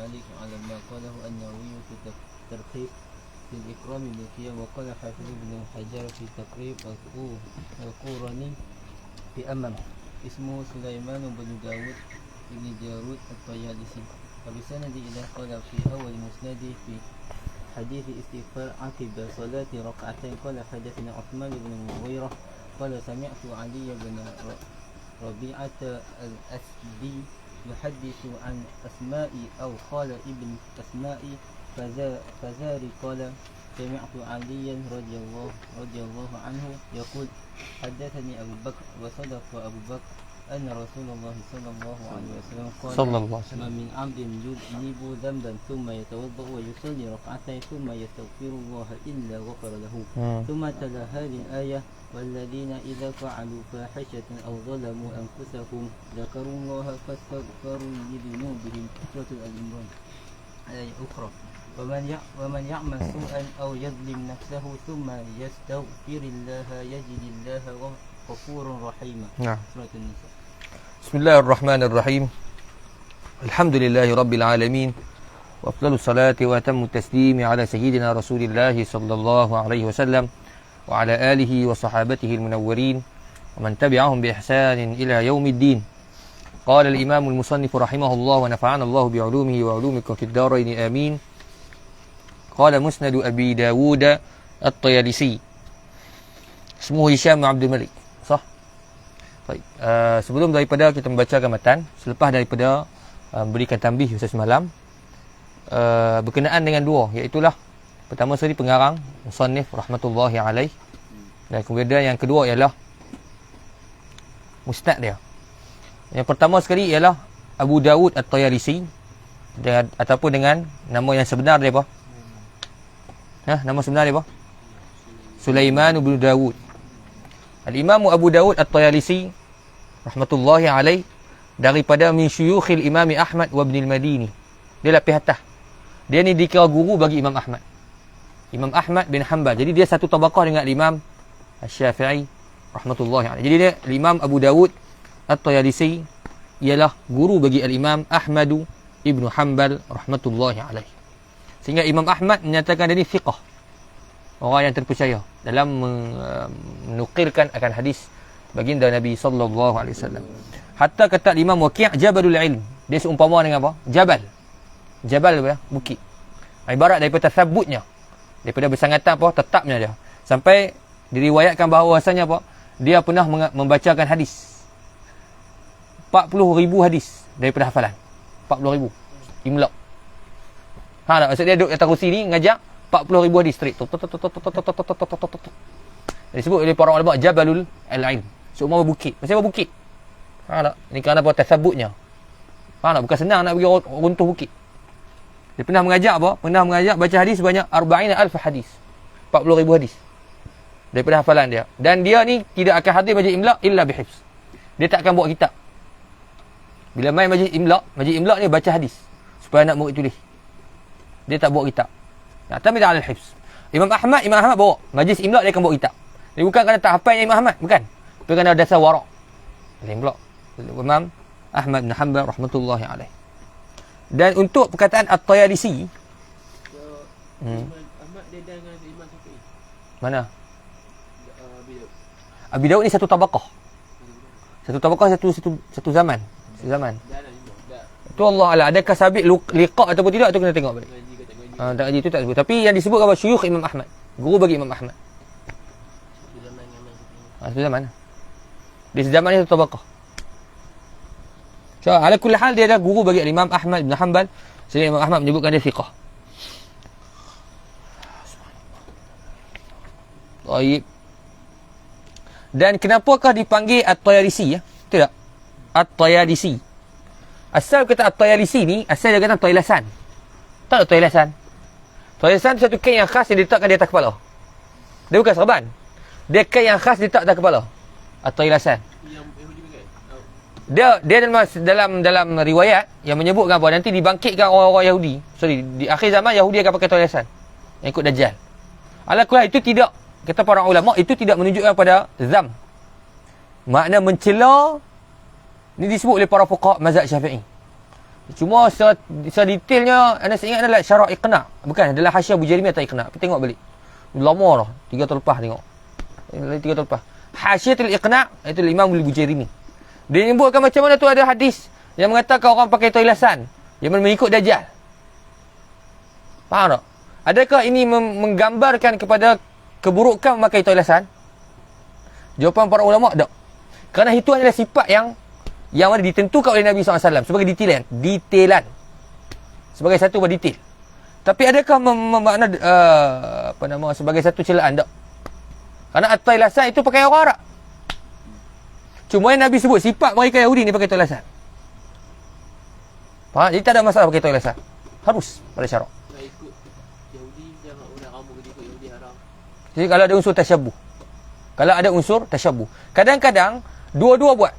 تعليق على ما قاله النووي في ترغيب في الإكرام بالقيام. وقال حافظ بن حجر في تقريب القرني في اسمه سليمان بن داود بن جارود الطيالسي. وبسند إلى قال في أول مسند في حديث استغفار عقب صلاة ركعتين. قال حدثنا عثمان بن المغيرة قال سمعت علي بن ربيعة الأسدي يحدث عن أسماء أو قال ابن أسماء فزاري قال سمعت عليا رضي الله عنه يقول حدثني أبو بكر وصدق أبو بكر أن رسول الله صلى الله عليه وسلم قال ما من عبد يذنب ذنبا ثم يتوضأ ويصلي ركعتين ثم يستغفر الله إلا غفر له. ثم تلا هذه الآية والذين إذا فعلوا فاحشة أو ظلموا أنفسهم ذكروا الله فاستغفروا لذنوبهم. سورة العمران. آية أخرى ومن يعمل سوءا أو يظلم نفسه ثم يستغفر الله يجد الله غفورا رحيما. سورة النساء. بسم الله الرحمن الرحيم. الحمد لله رب العالمين وأفضل الصلاة وأتم التسليم على سيدنا رسول الله صلى الله عليه وسلم وعلى آله وصحابته المنورين ومن تبعهم بإحسان إلى يوم الدين. قال الإمام المصنف رحمه الله ونفعنا الله بعلومه وعلومكم في الدارين آمين. قال مسند أبي داود الطيالسي اسمه هشام عبد الملك. Sah? Baik. Sebelum daripada kita membacakan matan, selepas daripada berikan tambih Ustaz semalam, berkenaan dengan dua, iaitulah pertama sekali pengarang musannif rahmatullahi alaih, dan kemudian yang kedua ialah musnad dia. Yang pertama sekali ialah Abu Dawud At-Tayalisi, ataupun dengan nama yang sebenar dia apa? Nama sebenar dia apa? Sulaiman bin Dawud. Al-Imam Abu Dawud At-Tayalisi rahmatullahi alaih daripada min syuyukhil Imam Ahmad wa Ibn al-Madini. Dia lapis atas. Dia ni dikira guru bagi Imam Ahmad. Imam Ahmad bin Hanbal. Jadi dia satu tabaqah dengan Imam Asy-Syafi'i rahmatullahi alaih. Jadi dia Imam Abu Dawud At-Tayalisi ialah guru bagi Al-Imam Ahmad ibn Hanbal rahmatullahi alaih. Sehingga Imam Ahmad menyatakan dia ni thiqah, orang yang terpercaya dalam menukilkan akan hadis baginda Nabi sallallahu alaihi wasallam. Hatta kata Imam Waqi' Jabalul Ilm, dia seumpama dengan apa? Jabal. Jabal apa? Bukit. Ibarat daripada tasabutnya, daripada bersangatan apa? Tetapnya dia. Sampai diriwayatkan bahawasanya apa? Dia pernah membacakan hadis 40,000 hadis daripada hafalan. 40,000 imla. Maksud dia duduk atas kursi ni ngajak 40,000 hadis straight. Disebut oleh para ulama Jabalul Ilm. Seumpama bukit. Macam apa bukit? Ini kerana apa? Tasabutnya. Bukan senang nak pergi runtuh bukit. Dia pernah mengajak apa? Pernah mengajak baca hadis sebanyak 40,000 hadis. 40,000 hadis daripada hafalan dia. Dan dia ni tidak akan hadir majlis imla illa bihifz. Dia tak akan bawa kitab. Bila main majlis imla ni baca hadis supaya anak murid tulis. Dia tak bawa kitab. Ya'tamid 'ala al-hifz. Imam Ahmad bawa majlis imla, dia akan bawa kitab. Dia bukan kerana tak hafalnya Imam Ahmad, bukan. Tapi kerana dasar wara'. Imla. Imam Ahmad bin Hanbal rahmatullahi alaih. Dan untuk perkataan At-Tayalisi, Ahmad dia dengan Imam Syafi'i. Mana? Abi Daud ni satu tabaqah. Satu zaman. Itu Allah Allah. Adakah sabit liqa ataupun tidak, tu kena tengok balik. Tak ngaji tu tak sebut. Tapi yang disebut apa? Syuyukh Imam Ahmad. Guru bagi Imam Ahmad. Satu zaman. Di sezaman ni satu tabaqah. So, ala kulli hal dia adalah guru bagi Imam Ahmad bin Hanbal. Sehingga Imam Ahmad menyebutkan dia thiqah. Baik. Dan kenapakah dipanggil At-Tayalisi ya? Tidak. At-Tayalisi. Asal kata At-Tayalisi ni, asal dia kata toilasan. Tak ada toilasan. Toilasan tu satu kain yang khas yang diletakkan di atas kepala. Dia bukan serban. Dia kain yang khas diletak atas kepala. At-Taylasan. Dia dalam riwayat yang menyebutkan apa, nanti dibangkitkan orang-orang Yahudi. Di akhir zaman Yahudi akan pakai toilasan yang ikut Dajjal. Ala-kulli itu tidak, kata para ulama, itu tidak menunjukkan pada zam. Makna mencela ni disebut oleh para fuqaha mazhab Syafi'i. Cuma sedetailnya anda ingat adalah syarah iqna. Bukan, adalah hasyiah Abu Jarimiyah atau iqna. Pergi tengok balik. Lama dah, 3 tahun lepas tengok. 3 tahun lepas. Hasyiatul iqna itu Imam Abu Jarimiyah. Dia menyebutkan macam mana tu ada hadis yang mengatakan orang pakai toilasan yang mengikut Dajjal. Faham tak? Adakah ini menggambarkan kepada keburukan memakai toilasan? Jawapan para ulama tak. Kerana itu adalah sifat yang mana ditentukan oleh Nabi SAW sebagai detailan. Sebagai satu berdetail. Tapi adakah makna sebagai satu celaan tak? Kerana toilasan itu pakai orang Arab. Cuma yang Nabi sebut sifat mereka Yahudi ni pakai toilasan. Faham? Jadi tak ada masalah pakai toilasan. Harus pada syarak. Nak ikut Yahudi, jangan orang kamu kena ikut Yahudi haram. Jadi kalau ada unsur tasyabuh. Kalau ada unsur tasyabuh. Kadang-kadang dua-dua buat.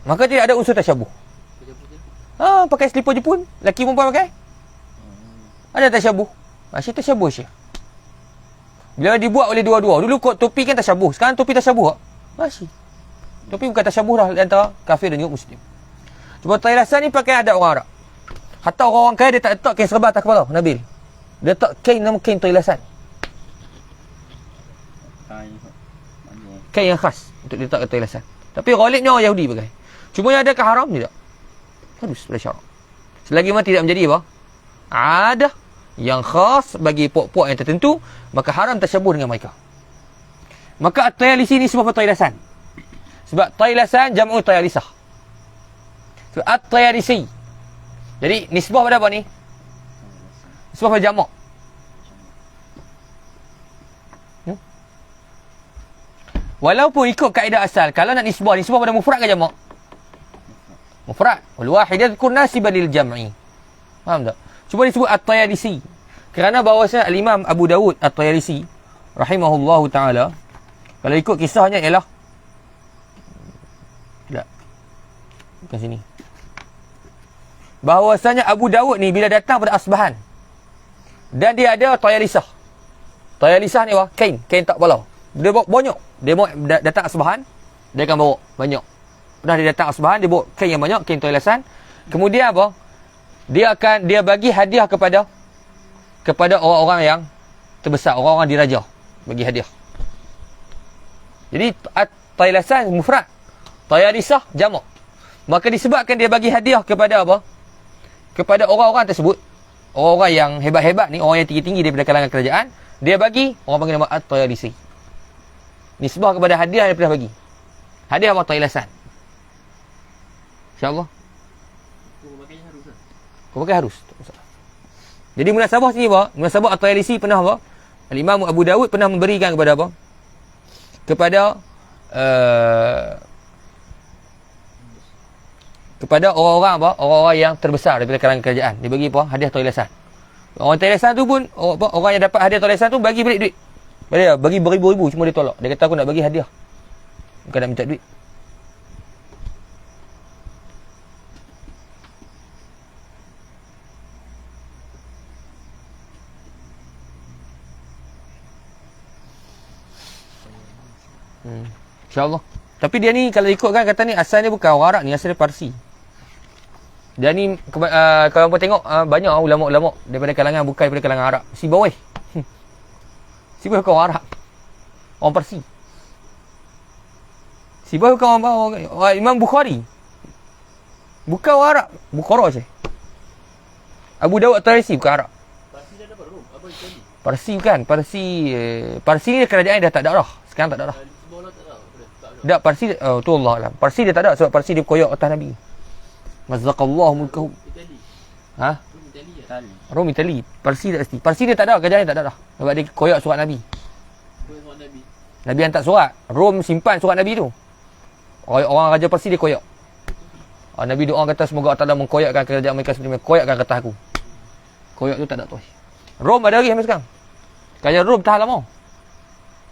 Maka tidak ada unsur tasyabuh. Pakai selipar Jepun, lelaki perempuan pakai. Ada tasyabuh. Masih tasyabuh Syekh. Bila dibuat oleh dua-dua. Dulu kot topi kan tasyabuh. Sekarang topi tasyabuh tak? Masih. Topi bukan tasyabuh lah antara kafir dan juga Muslim. Cuma toilasan ni pakai adat orang Arab. Hatta orang-orang kaya dia tak letak kain serban atas kepala, Nabil. Dia letak kain nama kain toilasan. Kain yang khas untuk letak ke toilasan. Tapi ghalibnya orang Yahudi pakai. Cuma yang adakah haram? Tidak. Harus pada syarak. Selagi mana tidak menjadi apa? Adah yang khas bagi puak-puak yang tertentu, maka haram tasyabuh dengan mereka. Maka at-tayalisi ni sebab toilasan. Sebab toilasan jam'u tayalisah. So, at-tayalisi. Jadi nisbah pada apa ni? Nisbah pada jamak. Walaupun ikut kaedah asal, kalau nak nisbah pada mufrad ke jamak? Mufrad. Wal wahid yadhkur nasiban lil jam'i. Faham tak? Cuma disebut at-tayalisi. Kerana bahawasanya al-Imam Abu Dawud at-Tayalisi rahimahullahu taala, kalau ikut kisahnya ialah bukan sini. Bahawasanya Abu Dawud ni bila datang pada Asbahan dan dia ada tayalisah. Tayalisah ni apa? Kain tak balau. Dia bawa banyak. Dia bawa datang Asbahan, dia akan bawa banyak. Pernah dia datang Asbahan, dia bawa kain yang banyak, kain toilasan. Kemudian apa? Dia bagi hadiah kepada orang-orang yang terbesar, orang-orang diraja, bagi hadiah. Jadi toilasan mufrad, tayalisah jamak. Maka disebabkan dia bagi hadiah kepada apa? Kepada orang-orang tersebut, orang-orang yang hebat-hebat ni, orang yang tinggi-tinggi daripada kalangan kerajaan, dia bagi, orang panggil nama at-tayalisi. Nisbah kepada hadiah yang pernah bagi. Hadiah apa? Toilasan. InsyaAllah. Kau pakai harus. Jadi munasabah sini apa? Munasabah at-tayalisi pernah apa? Al-Imam Abu Dawud pernah memberikan kepada apa? Kepada orang-orang apa? Orang-orang yang terbesar daripada kalangan kerajaan. Dia bagi apa? Hadiah toilasan. Orang toilasan tu pun, orang yang dapat hadiah toilasan tu bagi balik duit. Bagi beribu-ribu, cuma dia tolak. Dia kata aku nak bagi hadiah, bukan nak minta duit. InsyaAllah. Tapi dia ni kalau ikutkan kata ni asalnya bukan orang Arab ni, asalnya Parsi. Dia ni kalau kau tengok banyak ulama-ulama daripada kalangan bukan daripada kalangan Arab. Si bawah. Si bawah bukan orang Arab. Orang Parsi. Si bawah bukan orang Imam Bukhari. Bukan orang Arab, Bukhara je. Abu Dawud at-Tayalisi bukan Arab. Parsi dah dapat Rom. Apa Itali? Parsi bukan. Parsi ni kerajaan dah tak ada dah. Sekarang tak ada dah. Sebelah tak tahu. Tak, Parsi tu Allah alam. Parsi dia tak ada sebab Parsi dia koyak atas Nabi. Mazzaqallahu mulkahu. Itali. Ha? Rom Itali ya? Rom Itali. Parsi tak pasti. Parsi dia tak ada, kerajaan dia tak ada dah. Sebab dia koyak surat Nabi. Bukan orang Nabi. Nabi hantar surat. Rom simpan surat Nabi tu. Orang Raja Parsi dia koyak. Nabi doa kata semoga Allah Ta'ala mengkoyakkan kerajaan mereka seperti mereka koyakkan kata aku. Koyak tu tak ada tu. Rom ada lagi sampai sekarang. Kerajaan Rom tahan lama.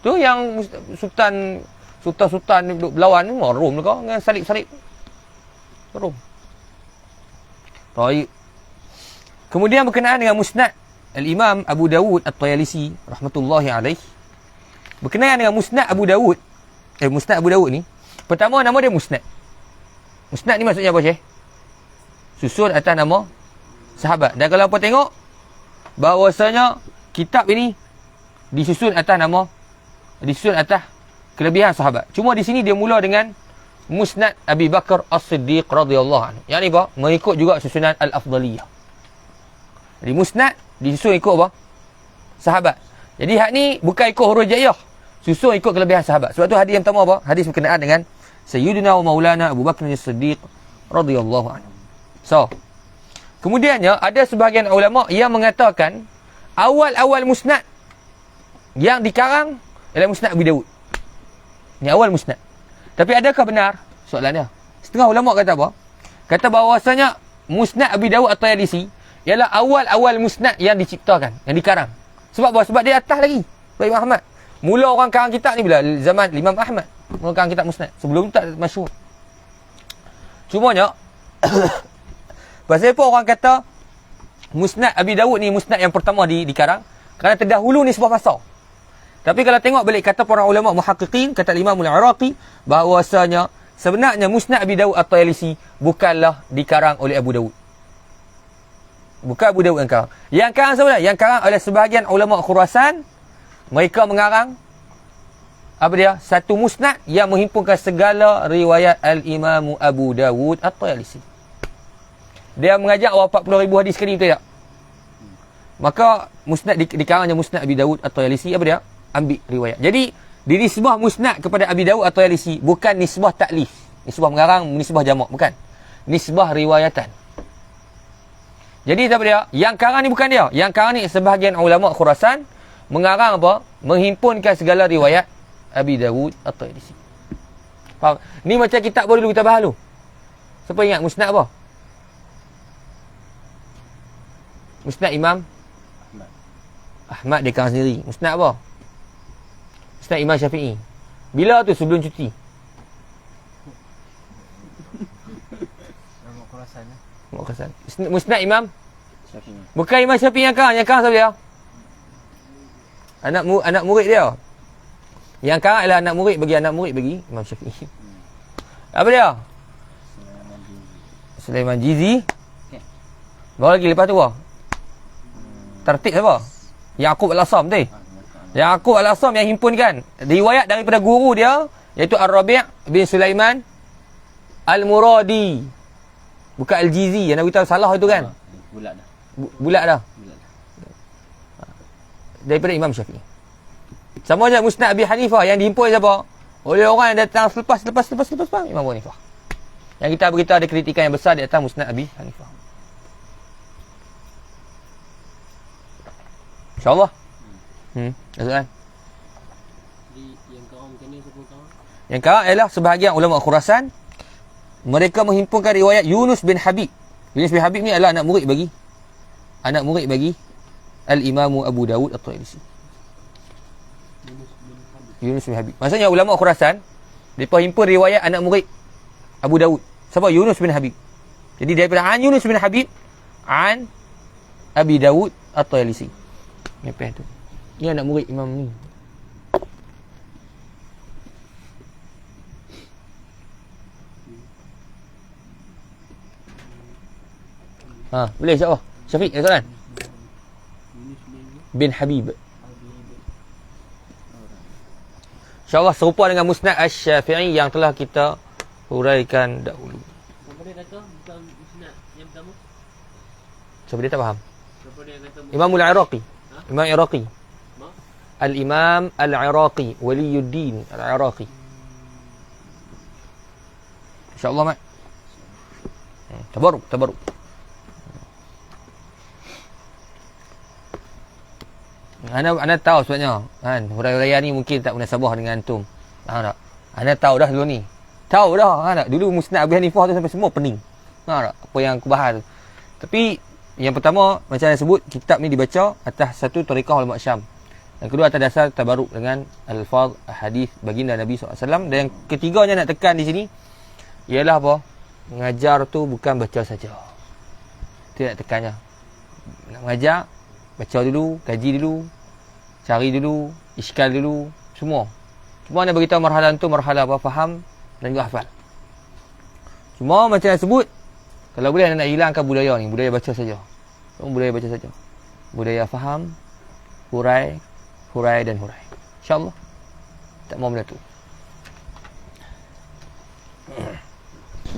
Tu yang Sultan duduk berlawan ni Rom tu kau dengan salib-salib. Rom. Baik. Kemudian berkenaan dengan Musnad Al-Imam Abu Dawud at-Tayalisi rahmatullahi alaih. Berkenaan dengan Musnad Abu Dawud. Musnad Abu Dawud ni, pertama nama dia Musnad. Musnad ni maksudnya apa, Syekh? Susun atas nama sahabat. Dan kalau apa tengok, bahawasanya kitab ini disusun atas kelebihan sahabat. Cuma di sini dia mula dengan Musnad Abi Bakar As-Siddiq radhiyallahu anhu. Yang ni apa? Mengikut juga susunan Al-Afdaliyah. Jadi musnad disusun ikut apa? Sahabat. Jadi hak ni bukan ikut huruf jaiyah. Susun ikut kelebihan sahabat. Sebab tu hadis yang pertama apa? Hadis berkenaan dengan Sayyidina wa Maulana Abu Bakar As-Siddiq radhiyallahu anhu. So, kemudiannya ada sebahagian ulama yang mengatakan awal-awal musnad yang dikarang ialah musnad Abi Daud. Ini awal musnad. Tapi adakah benar? Soalannya. Setengah ulama kata apa? Kata bahawasanya musnad Abi Daud atau Tayalisi ialah awal-awal musnad yang diciptakan, yang dikarang. Sebab apa? Sebab dia atas lagi. Baik Imam Ahmad. Mula orang karang kitab ni bila? Zaman Imam Ahmad. Mula karang kitab musnad. Sebelum tak masyhur. Cumanya pasal apa orang kata musnad Abi Daud ni musnad yang pertama dikarang? Kerana terdahulu ni sebuah pasal. Tapi kalau tengok balik kata para ulama muhaqqiqin, kata Imam Al-Iraqi, bahawasanya sebenarnya musnad Abi Daud At-Tayalisi bukanlah dikarang oleh Abu Daud. Bukan Abu Daud yang karang. Yang karang sebenarnya, yang karang oleh sebahagian ulama Khurasan, mereka mengarang apa dia? Satu musnad yang menghimpunkan segala riwayat Al-Imam Abu Daud At-Tayalisi. Dia mengajak awal 40,000 hadis sekali, betul tak? Maka musnad dikarangnya musnad Abi Daud At-Tayalisi apa dia? Ambil riwayat. Jadi dinisbah musnad kepada Abi Daud atau Tayalisi bukan nisbah taklif, nisbah mengarang, nisbah jamak, bukan. Nisbah riwayatan. Jadi apa dia? Yang karang ni bukan dia. Yang karang ni sebahagian ulama Khurasan mengarang apa? Menghimpunkan segala riwayat Abi Daud atau Tayalisi. Faham? Ni macam kitab baru dulu kita bahas dulu. Siapa ingat musnad apa? Musnad Imam Ahmad dia karang sendiri. Musnad apa? Musnad Imam Syafi'i. Bila tu? Sebelum cuti. Khurasan. Musnad Imam Syafi'i. Bukan Imam Syafi'i yang karang. Yang karang siapa dia? Anak murid dia. Yang karang adalah anak murid bagi Imam Syafi'i. Apa dia? Sulaiman Jizi. Baru lagi lepas tu apa? Tertib siapa? Yaqub Al-Asam tu. Yaqub Al-Asam yang himpunkan riwayat daripada guru dia iaitu Ar-Rabi' bin Sulaiman Al-Muradi. Bukan Al-Jizi yang nak beritahu salah itu kan? Bulat dah. Daripada Imam Syafi'i. Sama je Musnad Abi Hanifah yang dihimpun siapa? Oleh orang yang datang selepas Imam Abu Hanifah. Yang kita beritahu ada kritikan yang besar di atas Musnad Abi Hanifah. InsyaAllah. Soalan? Yang karang macam ni siapa karang? Yang karang ialah sebahagian ulama Khurasan. Mereka menghimpunkan riwayat Yunus bin Habib. Yunus bin Habib ni adalah anak murid bagi Al-Imam Abu Daud At-Tayalisi. Yunus bin Habib. Maksudnya ulama Khurasan mereka himpun riwayat anak murid Abu Daud. Siapa? Yunus bin Habib. Jadi daripada Yunus bin Habib an Abi Daud At-Tayalisi. Ngepeh tu. Ni anak murid Imam ni. Boleh insya-Allah. Syafiq, ada soalan? Bin Habib. InsyaAllah serupa dengan Musnad Asy-Syafi'i yang telah kita huraikan dahulu. Siapa dia kata bukan musnad yang pertama? Siapa dia tak faham? Siapa dia kata Imam Al-Iraqi. Imam Iraqi. Ma? Al-Imam Al-Iraqi, Waliyuddin Al-Iraqi. InsyaAllah, Mat. Tabaruk. Ana tahu sebabnya kan huraian ni mungkin tak munasabah dengan antum. Faham tak? Ana tahu dah dulu ni. Tahu dah kan tak? Dulu Musnad Abu Hanifah tu sampai semua pening. Faham tak? Apa yang aku bahas tu. Tapi yang pertama macam saya sebut kitab ni dibaca atas satu tariqah ulama Syam. Yang kedua atas dasar tabaruk dengan alfaz hadis baginda Nabi SAW. Dan yang ketiganya nak tekan di sini ialah apa? Mengajar tu bukan baca saja. Itu nak tekannya. Nak mengajar baca dulu, kaji dulu, cari dulu, iskal dulu, semua. Cuma nak beritahu marhalah tu marhalah apa? Faham dan juga hafal. Cuma macam saya sebut, kalau boleh nak hilangkan budaya ni, budaya baca saja. Budaya baca saja. Budaya faham, hurai, hurai dan hurai. InsyaAllah. Tak mau benda tu.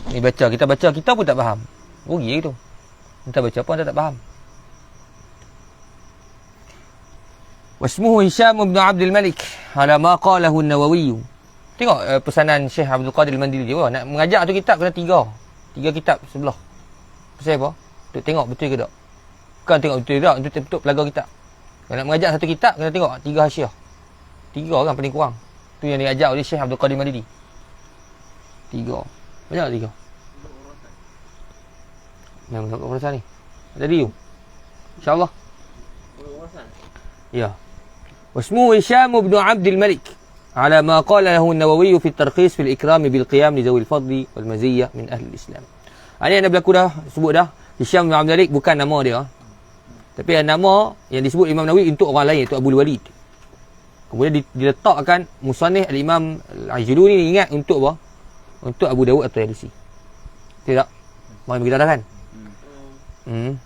Ni baca, kita pun tak faham. Rugi tu. Kita baca pun tak faham. Wasmuhu Hisham bin Abdul Malik ala ma qalahu an-Nawawi. Tengok pesanan Syekh Abdul Qadir Al-Mandili dia. Nak mengajar tu kitab kena 3 kitab sebelah. Pasal apa? Untuk tengok betul ke tak. Bukan tengok betul ke tak, untuk betul pelagar kitab. Kalau nak mengajar satu kitab kena tengok 3 hasiah. 3 kan paling kurang. Tu yang diajar oleh Syekh Abdul Qadir Al-Mandili. 3. Banyak tak 3? Yang masuk urasan ni. Jadi you. InsyaAllah. Ya. Wasmuhu Hisham bin Abdul Malik ala ma qala lahu an-Nawawi fi at-tarkhis fi al-ikram bil qiyam li zawi al-fadl wal maziyyah min ahli al-Islam. Ini yang berlaku dah sebut dah. Hisham bin Abdul Malik bukan nama dia. Tapi nama yang disebut Imam Nawawi untuk orang lain, iaitu Abu Walid. Kemudian diletakkan musannif al-Imam al-Ajluni ni ingat untuk apa? Untuk Abu Dawud at-Tayalisi. Tidak? Mari kita dah kan? Dia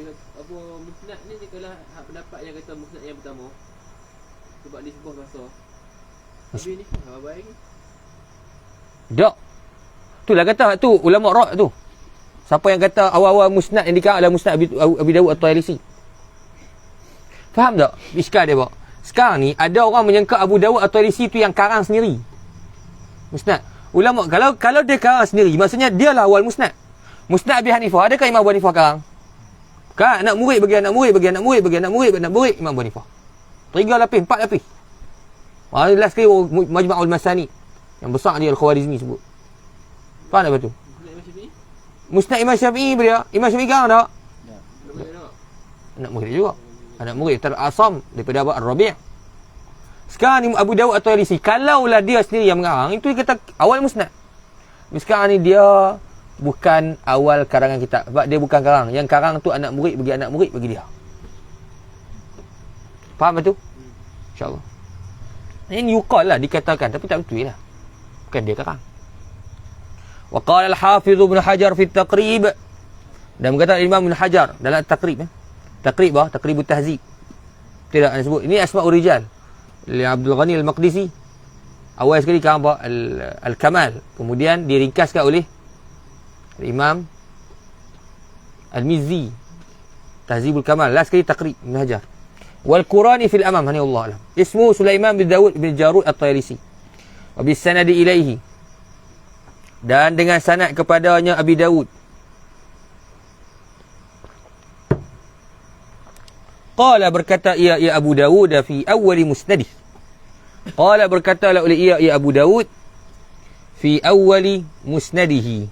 kata, apa musnad ni dia kalau pendapat yang kata musnad yang pertama sebab dia sebuah bahasa. Tapi ni apa baik ni? Tak. Itulah kata tu ulama ra' tu. Siapa yang kata awal-awal musnad yang dikarang adalah musnad Abi Dawud at-Tayalisi. Faham tak? Iskal dia pak. Sekarang ni ada orang menyangka Abu Dawud at-Tayalisi tu yang karang sendiri. Musnad. Ulama kalau dia karang sendiri, maksudnya dialah awal musnad. Musnad Abi Hanifah, adakah Imam Abu Hanifah karang? Kan anak murid bagi anak murid bagi anak murid bagi anak murid bagi anak murid Imam Abu Hanifah. 3 lapis, 4 lapis. Last kali Majma'ul Masani yang besar dia Al-Khawarizmi sebut. Faham tak betul? Musnad Imam Syafi'i dia. Imam Syafi'i karang tak? Anak murid juga. Anak murid Asam daripada Ar-Rabi'. Sekarang ni Abu Dawud at-Tayalisi, kalaulah dia sendiri yang mengarang, itu dia kata awal musnad. Sekarang ni dia bukan awal karangan kitab. Sebab dia bukan karang. Yang karang tu anak murid bagi dia. Faham betul? InsyaAllah. Ini yuqal lah dikatakan. Tapi tak betul lah. Bukan dia karang. Wa qala al-Hafiz Ibn Hajar fi at-Taqrib. Dan berkata Imam Ibn Hajar dalam Taqrib. Taqrib bah, Taqribut Tahzib. Tidak nak sebut. Ini Asma'ul Rijal. Abdul Ghani Al-Maqdisi. Awal sekali karang apa? Al-Kamal. Kemudian diringkaskan oleh Imam Al-Mizzi. Tahzibul Kamal. Last sekali Taqrib Ibn Hajar. Wal Qurani fil Amam. Hani Allah alam. Ismu Sulaiman bin Dawud bin Jarud at-Tayalisi. Wa bis sanadi ilaihi. Dan dengan sanad kepadanya Abi Dawud. Qala berkata ia Abu Dawud fi awwali musnadih. Qala berkata oleh ia Abu Dawud fi awwali musnadihi.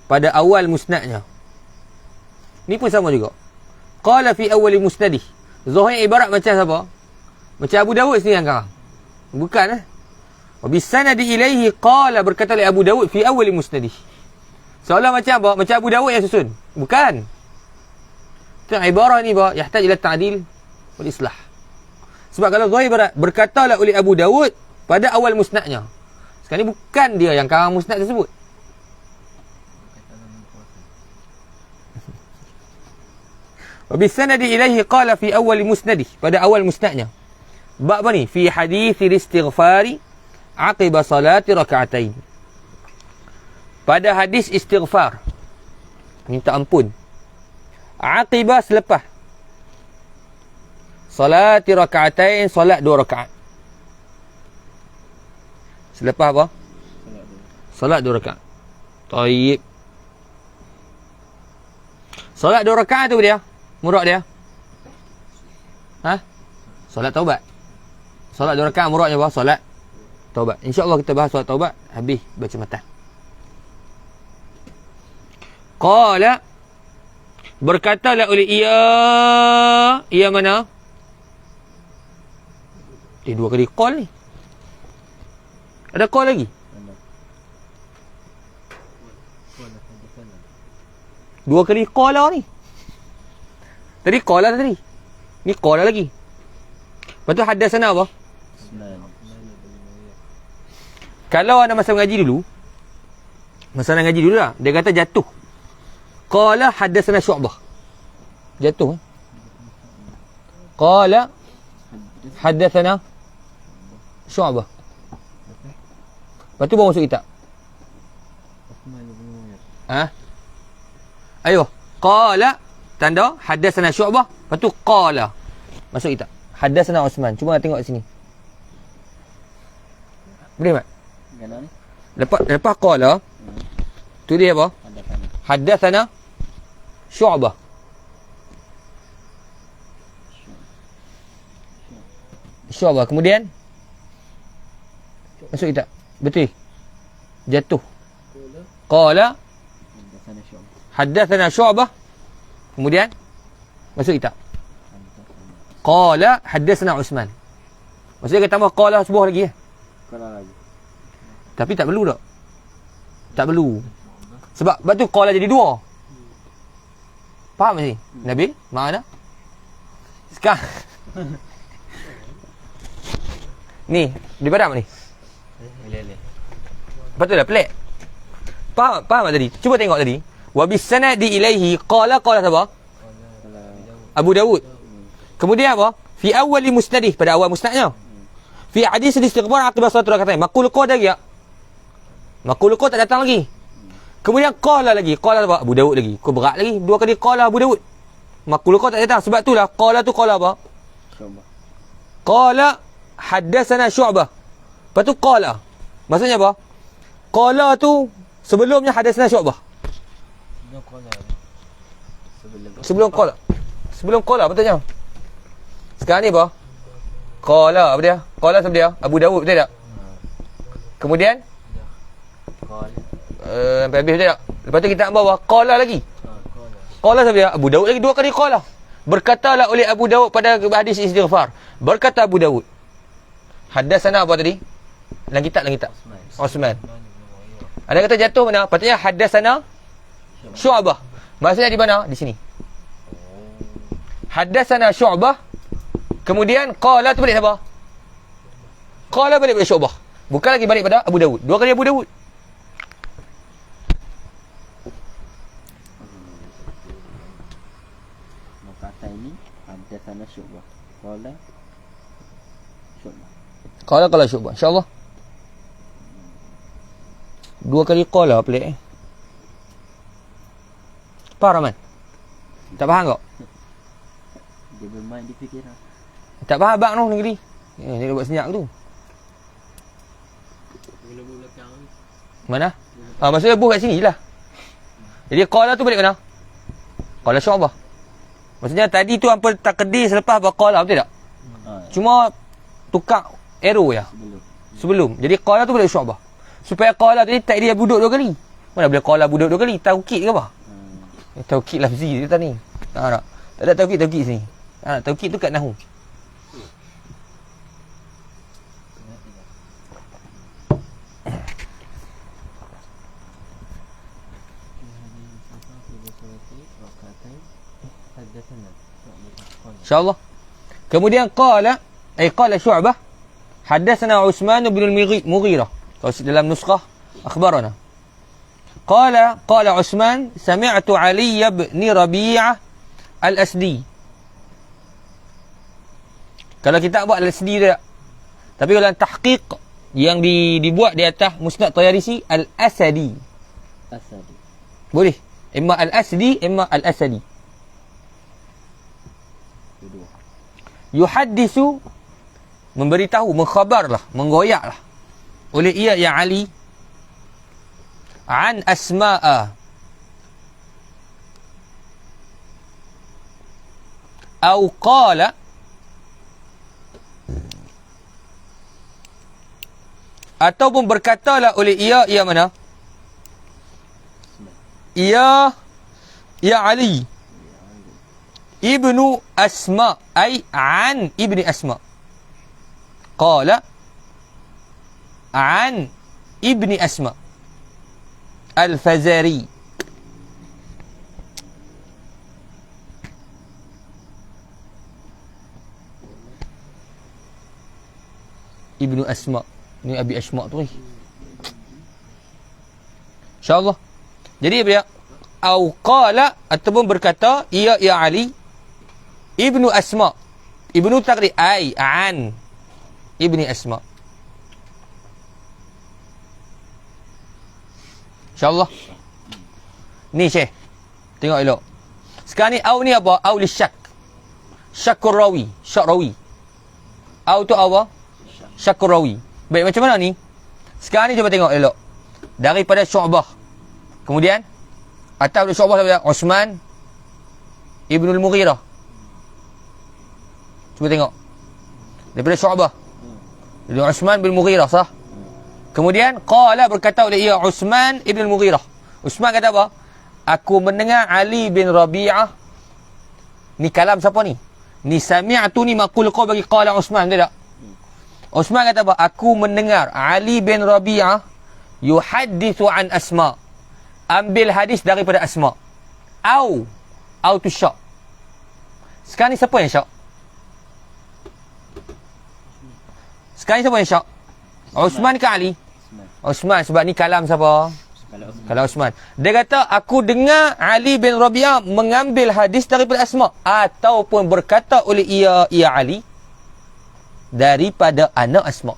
Pada awal musnadnya. Ni pun sama juga. Qala fi awwali musnadih. Zahir ibarat macam siapa? Macam Abu Dawud sendiri yang karang. Bukan Wa bisanadi ilaihi qala berkata oleh Abu Dawud fi awwali musnadih. Seolah macam apa? Macam Abu Dawud yang susun. Bukan. Ibarah ni bah yahtaj ila ta'dil wal islah. Sebab kalau zahir berkatalah oleh Abu Dawud pada awal musnadnya. Sekarang ni bukan dia yang karang musnad tersebut. Wa bisanadi ilaihi qala fi awal musnadih, pada awal musnadnya. Bab apa ni? Fi hadithil istighfari aqiba salati raka'atain. Pada hadis istighfar, minta ampun. Aqibah selepas salati raka'atain, solat 2 rakaat. Selepas apa? Solat 2 rakaat. Tayyib. Solat 2 rakaat tu dia, murad dia. Solat taubat. Solat 2 rakaat muradnya apa? Solat taubat. InsyaAllah kita bahas solat taubat habis baca matan. Qala berkatalah oleh ia mana? Dia 2 kali call ni. Ada call lagi? 2 kali call lah ni. Tadi call lah tadi. Ni call lah lagi. Lepas tu hadasana apa? Kalau anda masa mengaji dulu, masa nak ngaji dulu lah, dia kata jatuh. Qala haddatsana Syu'bah. Jatuh. Qala haddathana Syu'bah. Lepas tu baru masuk kitab. Ha? Ayo. Qala tanda haddathana Syu'bah. Lepas tu qala. Masuk kitab. Haddathana Uthman. Cuba tengok sini. Boleh tak? Kalau ni Lepas qala tu dia apa? Haddathana Syu'bah. Syu'bah. Kemudian masuk kitab. Betul. Jatuh. Qala haddathana Syu'bah. Kemudian masuk kitab. Qala haddathana Uthman. Maksudnya kita tambah qala sebuah lagi. kalau lagi. Tapi tak perlu tak? Tak perlu. Sebab tu qala jadi dua. Faham tak ni? Nabil? Mana? Sekarang. Ni, dia padam ni. Boleh. Betul lah, pelik. Faham tak tadi? Cuba tengok tadi. Wa bisanadi ilaihi qala siapa? Abu Dawud. Kemudian apa? Fi awwali musnadih, pada awal musnadnya. Fi hadis istighfar akibat salat rakatain. Maqul qala lagi tak? Maqul qala tak datang lagi. Kemudian qala lagi. Qala apa? Abu Dawud lagi. Kau berat lagi. Dua kali qala Abu Dawud. Maqul qala tak datang. Sebab itulah qala tu qala apa? Syu'bah. Qala haddatsana Syu'bah. Lepas tu qala. Maksudnya apa? Qala tu sebelumnya haddatsana Syu'bah. Sebelum qala. Sebelum qala betulnya. Sekarang ni apa? Qala apa dia? Qala siapa dia? Abu Dawud betul tak? Kemudian sampai habis betul tak? Lepas tu kita ambil bawah qala lagi. Qala siapa dia? Abu Dawud lagi dua kali qala. Berkatalah oleh Abu Dawud pada hadis istighfar. Berkata Abu Dawud. Haddatsana apa tadi? Dalam kitab. Uthman. Ada kata jatuh mana? Patutnya haddatsana Syu'bah. Maksudnya di mana? Di sini. Haddatsana Syu'bah. Kemudian qala tu balik siapa? Qala balik pada Syu'bah. Bukan lagi balik pada Abu Dawud. Dua kali Abu Dawud. Kata ini haddatsana Syu'bah. Qala Syu'bah. InsyaAllah. Dua kali qala pelik. Faham Rahman? Tak faham kau? Dia bermain di fikiran. Tak faham abang tu negeri. Dia buat senyap tu. Mana? Maksudnya buh kat sini je lah. Jadi qala tu balik mana? Qala Syu'bah. Maksudnya tadi tu hampa takdir selepas apa qala betul tak? Cuma tukar arrow ya. Sebelum. Jadi qala tu balik Syu'bah. Supaya qala tadi tak dia duduk dua kali. Mana boleh qala duduk dua kali? Taukid ke apa? Taukid lafzi dia tadi. Tak ada taukid sini. Taukid tu kat nahwu. InsyaAllah. Kemudian qala Syu'bah haddatsana Uthman bin al-Mughirah. Kalau dalam nuskhah akhbarana. Qala Uthman sami'tu Ali bin Rabi'ah al-Asdi. Kalau kita buat al-Asdi dia. Tapi kalau tahqiq yang dibuat di atas Musnad Tayalisi al-Asadi. Boleh. Imma al-Asdi, imma al-Asadi. Yuhaddisu, memberitahu, mengkhabarlah, menggoyaklah oleh ia yang Ali an Asma'a atau qala ataupun berkatalah oleh ia mana? Ia Ali Ibnu Asma ay an Ibni Asma. Qala an Ibni Asma Al-Fazari. Ibnu Asma. Ni Abi Asma tu. InsyaAllah. Jadi dia au qala ataupun berkata ia Ali Ibnu Asma. Ibnu taqdir ai an ibni Asma. InsyaAllah. Ni Syekh. Tengok elok. Sekarang ni au ni apa? Au li syak. Syakur rawi. Syak rawi. Au tu apa? Syakur rawi. Baik, macam mana ni? Sekarang ni cuba tengok elok. Daripada Syu'bah. Kemudian atau Syu'bah daripada Uthman Ibnul Mughirah. Cuba tengok. Daripada Syu'bah. Dari Uthman bin Mughirah, sah? Kemudian qala, berkata oleh ia Uthman Ibnul Mughirah. Uthman kata apa? Aku mendengar Ali bin Rabi'ah. Ni kalam siapa ni? Ni sami'atu ni maqul qaw bagi qala Uthman, betul tak? Uthman kata apa? Aku mendengar Ali bin Rabi'ah yuhaddithu an Asma. Ambil hadis daripada Asma. Au tu syak. Sekarang ni siapa yang syak? Sekarang ni siapa yang syak? Uthman ke Ali? Uthman, sebab ni kalam siapa? Kalau Uthman. Dia kata, aku dengar Ali bin Rabi'ah mengambil hadis daripada Asma. Ataupun berkata oleh ia Ali daripada anak Asma.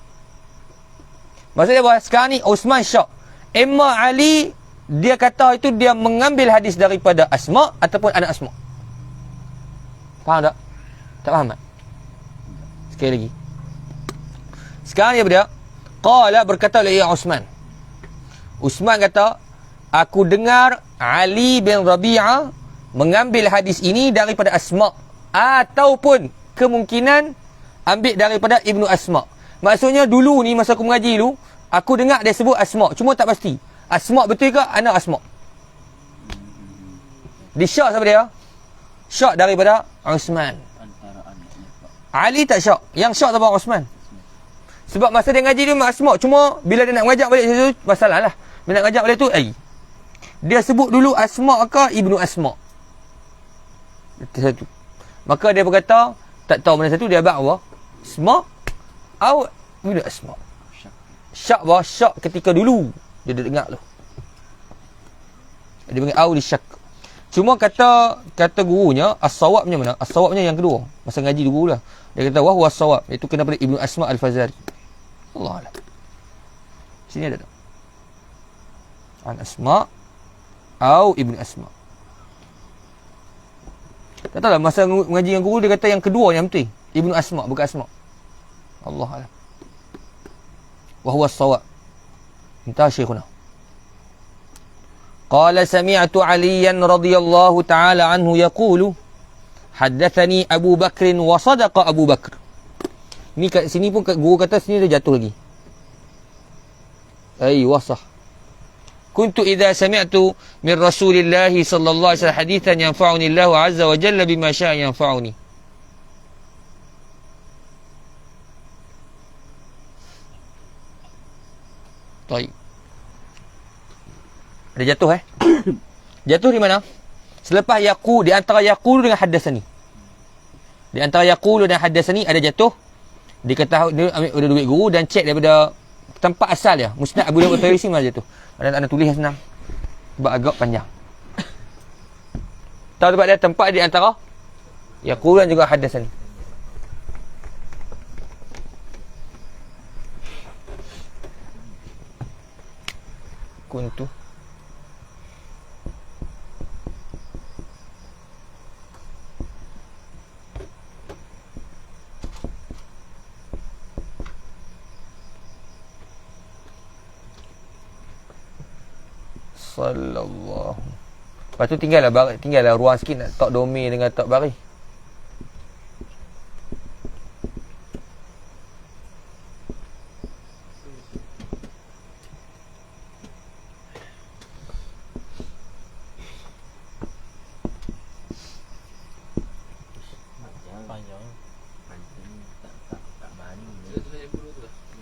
Maksudnya apa? Sekarang ni Uthman syak. Emma Ali, dia kata itu dia mengambil hadis daripada Asma ataupun anak Asma. Faham tak? Tak faham tak? Sekali lagi. Sekarang dia berdia. Qala, berkata oleh ia Uthman. Uthman kata, aku dengar Ali bin Rabi'ah mengambil hadis ini daripada Asma. Ataupun kemungkinan ambil daripada Ibnu Asma. Maksudnya dulu ni masa aku mengaji dulu, aku dengar dia sebut Asma. Cuma tak pasti. Asma betul ke anak Asma? Di syak siapa dia? Syak daripada Uthman. Ali tak syak. Yang syak siapa? Uthman. Sebab masa dia ngaji dia Asma. Cuma bila dia nak mengajak balik situ, masalah lah. Bila nak mengajak balik tu, dia sebut dulu Asma ke Ibnu Asma. Itu satu. Maka dia berkata, tak tahu mana satu, dia abad apa? Asma atau Ibnu Asma. Syak bah, syak ketika dulu dia dengar tu. Dia panggil au li syak. Cuma kata gurunya, as-sawabnya mana? As-sawabnya yang kedua. Masa ngaji dulu lah. Dia kata, wah huwa as-sawab. Itu kena pada Ibnu Asma Al-Fazari. Allah Allah. Sini ada tak? An Asma atau Ibnu Asma. Tak tahu lah, masa mengaji dengan guru, dia kata yang kedua yang penting. Ibnu Asma, bukan Asma. Allah Allah. Wa huwa as-sawab. Entah syekhuna. Qala sami'tu Aliyan radhiyallahu ta'ala anhu yaqulu haddathani Abu Bakr wa sadaqa Abu Bakr. Ni kat sini pun guru kata sini dia jatuh lagi. Wasah. Kuntu idza sami'tu min Rasulillah sallallahu alaihi wasallam hadithan yanfa'uni Allah azza wa jalla bima syaa yanfa'uni. Baik. Ada jatuh Jatuh di mana? Selepas yaqul, di antara yaqul dengan haddatsani. Di antara yaqul dan haddatsani ada jatuh. Dia kata dia ambil duit guru dan cek daripada tempat asal dia. Musnad Abu Dawud At-Tayalisi mana jatuh. Ada tulis yang senang. Sebab agak panjang. Tahu tempat dia, tempat di antara yaqul dan juga haddatsani. Kuntu sallallahu. Lepas tu tinggallah ruang sikit nak tak domain dengan tak baris.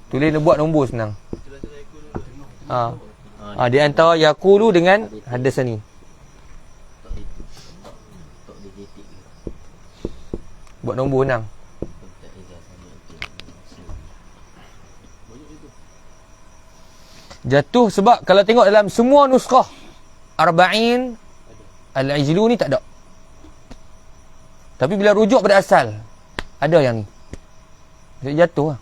Tulis buat nombor senang. Di antara yaqulu dengan haddatsani. Buat nombor senang. Jatuh sebab kalau tengok dalam semua nuskhah Arba'in Al-Ijluni tak ada. Tapi bila rujuk pada asal, ada yang ni. Dia jatuh lah.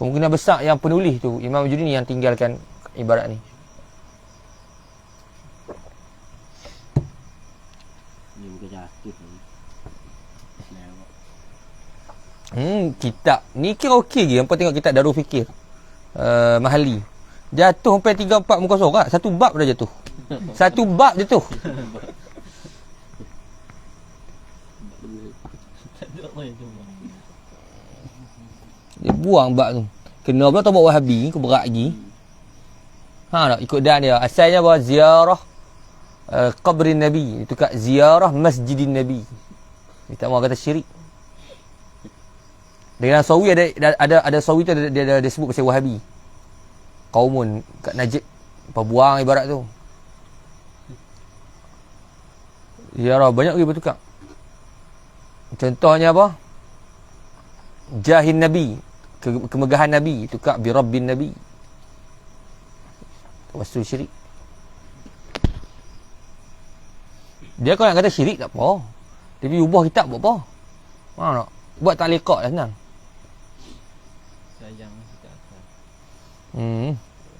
Kemungkinan besar yang penulis tu Imam Majuri ni yang tinggalkan ibarat ni. Dia bukan jatuh ni. Kitab ni kira okey ke? Hampa tengok kitab Darul Fikir Mahali. Jatuh sampai 3-4 muka surat. Satu bab dah jatuh. Satu bab jatuh. Dia buang bab tu. Kena pula tahu Wahabi, kau berat lagi. Ha tak ikut dan dia. Asalnya apa? Ziarah qabrin Nabi. Itu kat ziarah masjidin Nabi. Dia tak mau kata syirik. Dengan Sawi ada Sawi tu dia sebut pasal Wahabi. Qaumun kat Najd. Apa buang ibarat tu. Ziarah banyak lagi bertukar. Contohnya apa? Jahin Nabi, kemegahan Nabi, tukar bi Rabbin Nabi. Tawassul syirik. Dia kalau nak kata syirik tak apa. Tapi ubah kitab buat apa? Ha tak? Buat takliqat dah senang. Sayang sikit atas.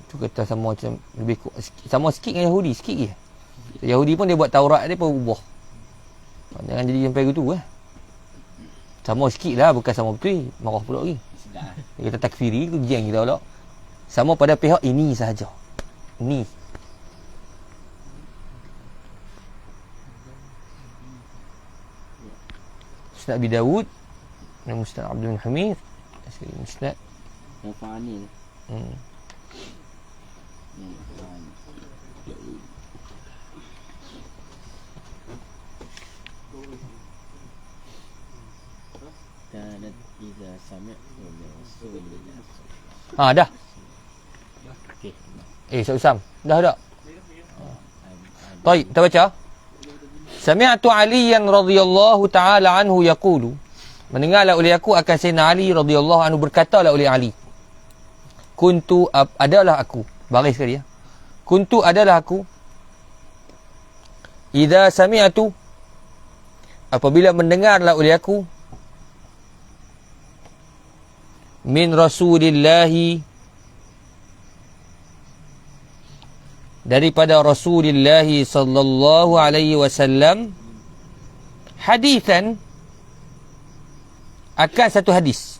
Tu kata sama macam lebih sama sikit dengan Yahudi, sikit je. Yahudi pun dia buat Taurat dia pun ubah. Jangan jadi sampai gitu Sama sikit lah, bukan sama betul. Marah pula lagi. Dia kata takfiri, tu geng kita pula. Sama pada pihak ini sahaja. Ni. Musnad Abi Dawud dan Musnad Abdul Hamid. Musnad Yang Fa'ani ni. Kanat iza sami'tu min Rasulillah. dah. Okey. Ustaz Usam. Dah tak? Baik, kita baca. Sami'tu Aliyan radhiyallahu ta'ala anhu yaqulu. Mendengarlah oleh aku akan Sayyidina Ali radhiyallahu anhu berkatalah oleh Ali. Kuntu adalah aku. Baris sekali ya. Kuntu adalah aku. Idza sami'tu apabila mendengarlah oleh aku min Rasulillahi daripada Rasulillahi sallallahu alaihi wasallam hadithan akan satu hadis.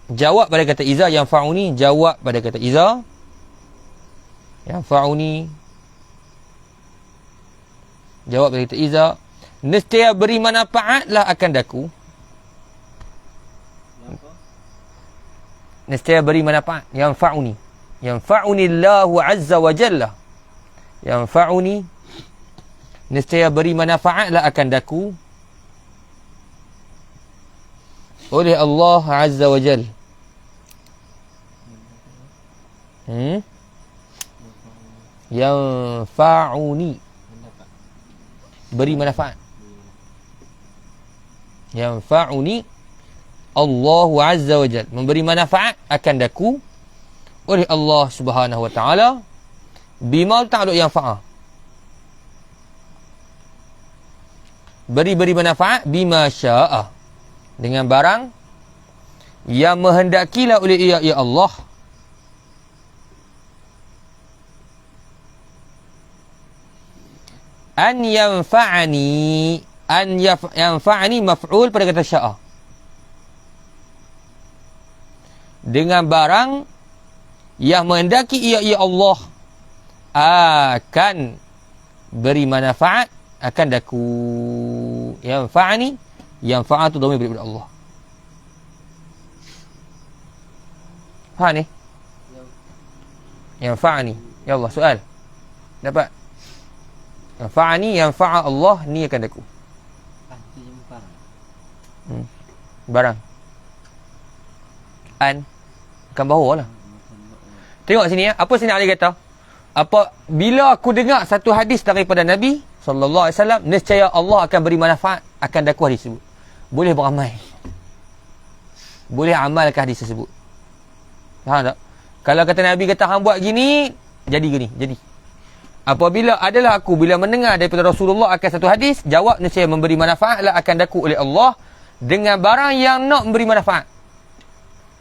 Jawab pada kata iza yang fa'uni, jawab pada kata iza yang fa'uni, jawab pada kata iza, nescaya beri manfaatlah akan daku. Nescaya beri manfaat yang fa'uni, yang fa'uni Allahu azza wa jalla, yang fa'uni nescaya beri manfaatlah akan daku oleh Allah azza wa jalla. Yang fa'uni beri manfaat, yang fa'uni Allah azza wa jalla memberi manfaat akan daku oleh Allah subhanahu wa ta'ala bima ta'aluk yang fa'a, beri manfaat bima sya'a dengan barang yang menghendakilah oleh ia ya Allah. An yanfa'ani, yanfa'ani maf'ul pada kata sya'a, dengan barang yang menghendaki ia ya Allah akan beri manfaat akan daku. Yanfa'ani, yanfa'a tu dhamir daripada Allah. Ha ni yanfa'ani ya Allah. Soal dapat? Yanfa'ani, yanfa'a Allah, ni akan daku. Itu yang barang. Barang an akan bawa lah. Tengok sini ya. Apa sini Ali kata? Apa bila aku dengar satu hadis daripada Nabi sallallahu alaihi wasallam, nescaya Allah akan beri manfaat akan daku hadis tersebut. Boleh beramal. Boleh amalkan hadis tersebut. Faham tak? Kalau kata Nabi kata hang buat gini, jadi gini, jadi. Apabila adalah aku bila mendengar daripada Rasulullah akan satu hadis, jawab nescaya memberi manfaat lah akan daku oleh Allah dengan barang yang nak memberi manfaat.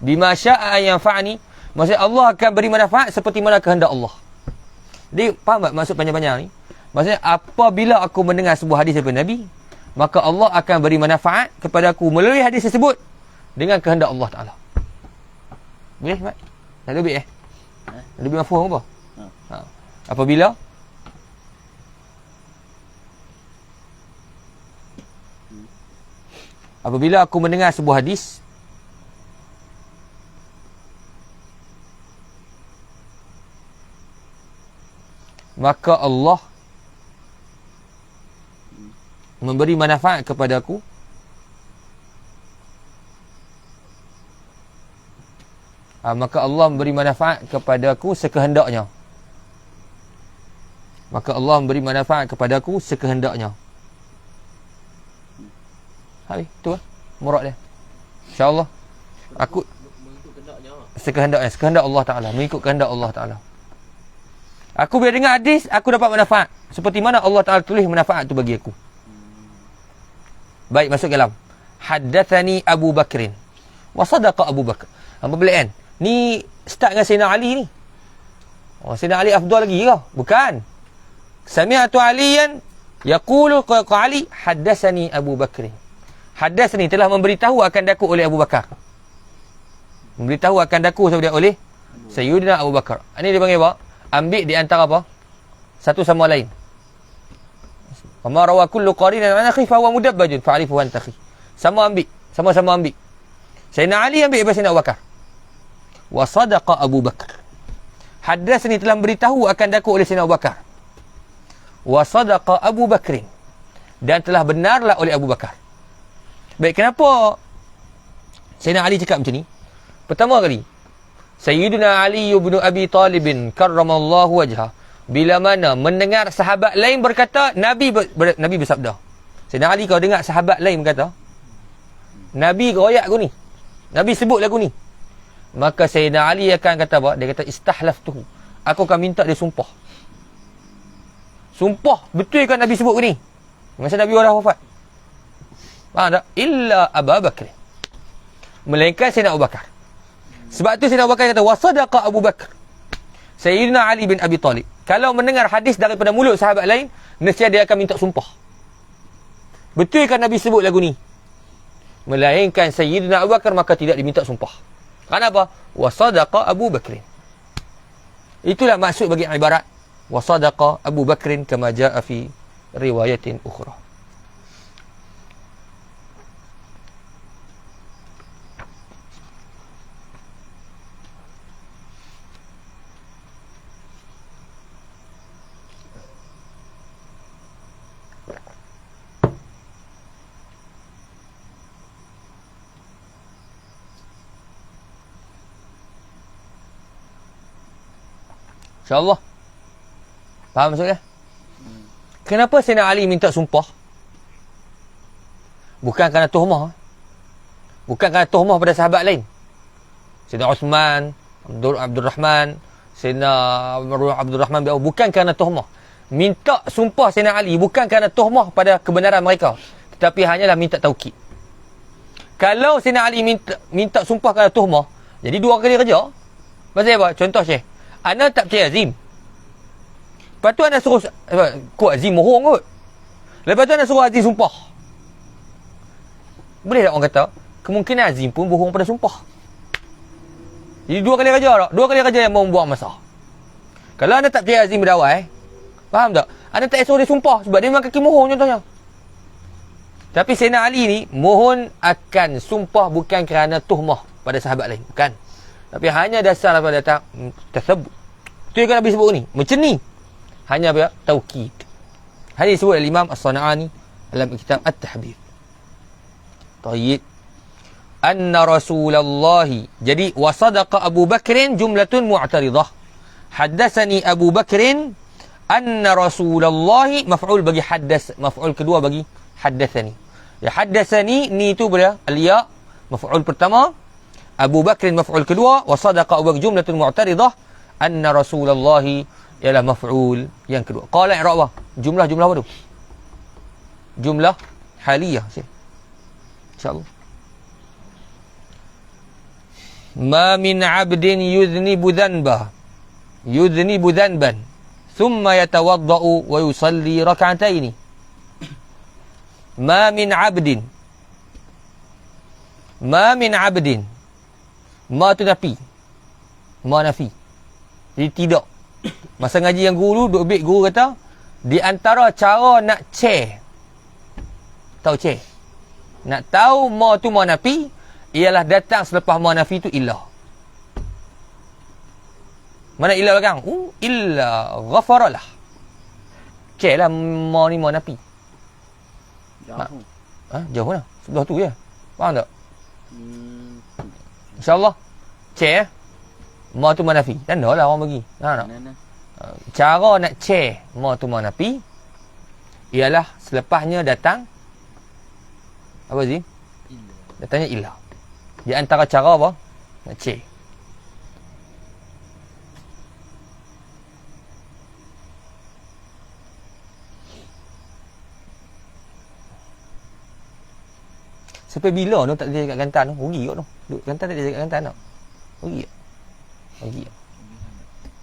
Bima syaa yanfa'ni, maksudnya Allah akan beri manfaat seperti mana kehendak Allah. Dia faham tak maksud panjang-panjang ni? Maksudnya apabila aku mendengar sebuah hadis daripada Nabi, maka Allah akan beri manfaat kepada aku melalui hadis tersebut dengan kehendak Allah Taala. Boleh, Mat? Dah lebih lebih mafhum apa? Apabila aku mendengar sebuah hadis, maka Allah memberi manfaat kepada aku maka Allah memberi manfaat kepada aku sekehendaknya. Maka Allah memberi manfaat kepada aku sekehendaknya. Habis, tu lah murad dia. InsyaAllah aku mengikut kehendaknya. sekehendak Allah Ta'ala, mengikut kehendak Allah Ta'ala. Aku bila dengar hadis, aku dapat manfaat seperti mana Allah Ta'ala tulis manfaat tu bagi aku. Baik, masuk dalam. Haddathani Abu Bakrin wa sadaqa Abu Bakr. Apa boleh kan? Ni start dengan Sayyidina Ali ni. Oh, Sayyidina Ali afdal lagi ke? Bukan. Sami'atu Aliyan yaqulu qali haddathani Abu Bakrin. Haddathani telah memberitahu akan daku oleh Abu Bakar. Memberitahu akan daku oleh Sayyidina Abu Bakar. Ini dia panggil apa? Ambil di antara apa? Satu sama lain. Wa ma rawa kullu qarinan an akhi fa huwa mudabbajun fa'rifu anta akhi. Sama-sama ambil. Sayyidina Ali ambil daripada Sayyidina Abu Bakar. Wa sadaqa Abu Bakar. Haddathani telah beritahu akan daku oleh Sayyidina Abu Bakar. Wa sadaqa Abu Bakrin. Dan telah benarlah oleh Abu Bakar. Baik, kenapa Sayyidina Ali cakap macam ni? Pertama kali, Sayyidina Ali bin Abi Talib karramallahu wajhah, bila mana mendengar sahabat lain berkata, Nabi bersabda. Sayyidina Ali kalau dengar sahabat lain berkata, Nabi royak aku ni, Nabi sebut lagu ni, maka Sayyidina Ali akan kata apa? Dia kata istahlaftuhu, aku akan minta dia sumpah. Sumpah, betul kan Nabi sebut ni? Masa Nabi dah wafat. Faham tak? Illa Abu Bakr. Melainkan Sayyidina Abu Bakar. Sebab tu Sayyidina Abu Bakar kata wasadaqa Abu Bakar. Sayyidina Ali bin Abi Talib kalau mendengar hadis daripada mulut sahabat lain, nescaya dia akan minta sumpah. Betul kan Nabi sebut lagu ni? Melainkan Sayyidina Abu Bakar, maka tidak diminta sumpah. Kenapa? Wasadaqa Abu Bakr. Itulah maksud bagi ibarat wasadaqa Abu Bakr kama jaa fi riwayatin ukhra. InsyaAllah. Faham maksudnya? Kenapa Sayyidina Ali minta sumpah? Bukan kerana tuhmah. Bukan kerana tuhmah pada sahabat lain. Sayyidina Uthman, Abdul Rahman, Sayyidina Abdul Rahman, bukan kerana tuhmah. Minta sumpah Sayyidina Ali bukan kerana tuhmah pada kebenaran mereka, tetapi hanyalah minta taukid. Kalau Sayyidina Ali minta sumpah kerana tuhmah, jadi dua kali kerja. Maksudnya apa? Contoh Syekh, ana tak percaya Azim. Lepas tu ana suruh kuat Azim bohong kot. Lepas tu ana suruh Azim sumpah. Boleh tak orang kata kemungkinan Azim pun bohong pada sumpah? Jadi dua kali kerja tak? Dua kali kerja yang membuang masa. Kalau anda tak percaya Azim berdawai, faham tak? Anda tak suruh dia sumpah sebab dia memang kaki mohon contohnya. Tapi Sayyidina Ali ni mohon akan sumpah bukan kerana tuhmah pada sahabat lain, bukan. Tapi hanya dasar daripada datang tersebut. Itu yang Nabi sebut ni. Macam ni. Hanya apa? Taukid. Hadis disebut oleh Imam As-Sana'ani dalam kitab At-Tahbib. Tayyib. Anna Rasulullah. Jadi wasadaqa Abu Bakrin jumlatun mu'taridah. Haddatsani Abu Bakrin anna Rasulullah maf'ul bagi haddas, maf'ul kedua bagi haddatsani. Ya haddatsani ni itu boleh al-ya maf'ul pertama, Abu Bakr maf'ul kedua, wa sadaqa Abu Bakr jumlatun mu'taridah anna Rasulullah ialah maf'ul yang kedua. Qala i'rab apa? Jumlah apa tu? Jumlah haliyah. InsyaAllah. Ma min 'abdin yudhnibu dhanban thumma yatawadda'u wa yusalli rak'ataini. Ma min 'abdin ma tu nafi. Ma nafi. Jadi tidak. Masa ngaji yang guru duk ambil, guru kata di antara cara nak chair, tahu chair, nak tahu ma tu ma nafi, ialah datang selepas ma nafi tu ilah. Mana ilah belakang? Illa ghafaralah. Chair lah ma ni ma nafi. Jauh. Jauh mana? Sebelah tu je. Faham tak? InsyaAllah. Chair ma tu ma nafi. Tanda lah orang bagi. Tak? Cara nak chair ma tu ma nafi ialah selepasnya datang apa Zim? Datangnya ilah. Di antara cara apa? Nak chair. Sampai bila tu tak ada dekat Kelantan tu? Rugi kot tu. Duduk Kelantan tak ada dekat Kelantan tu. Rugi tak?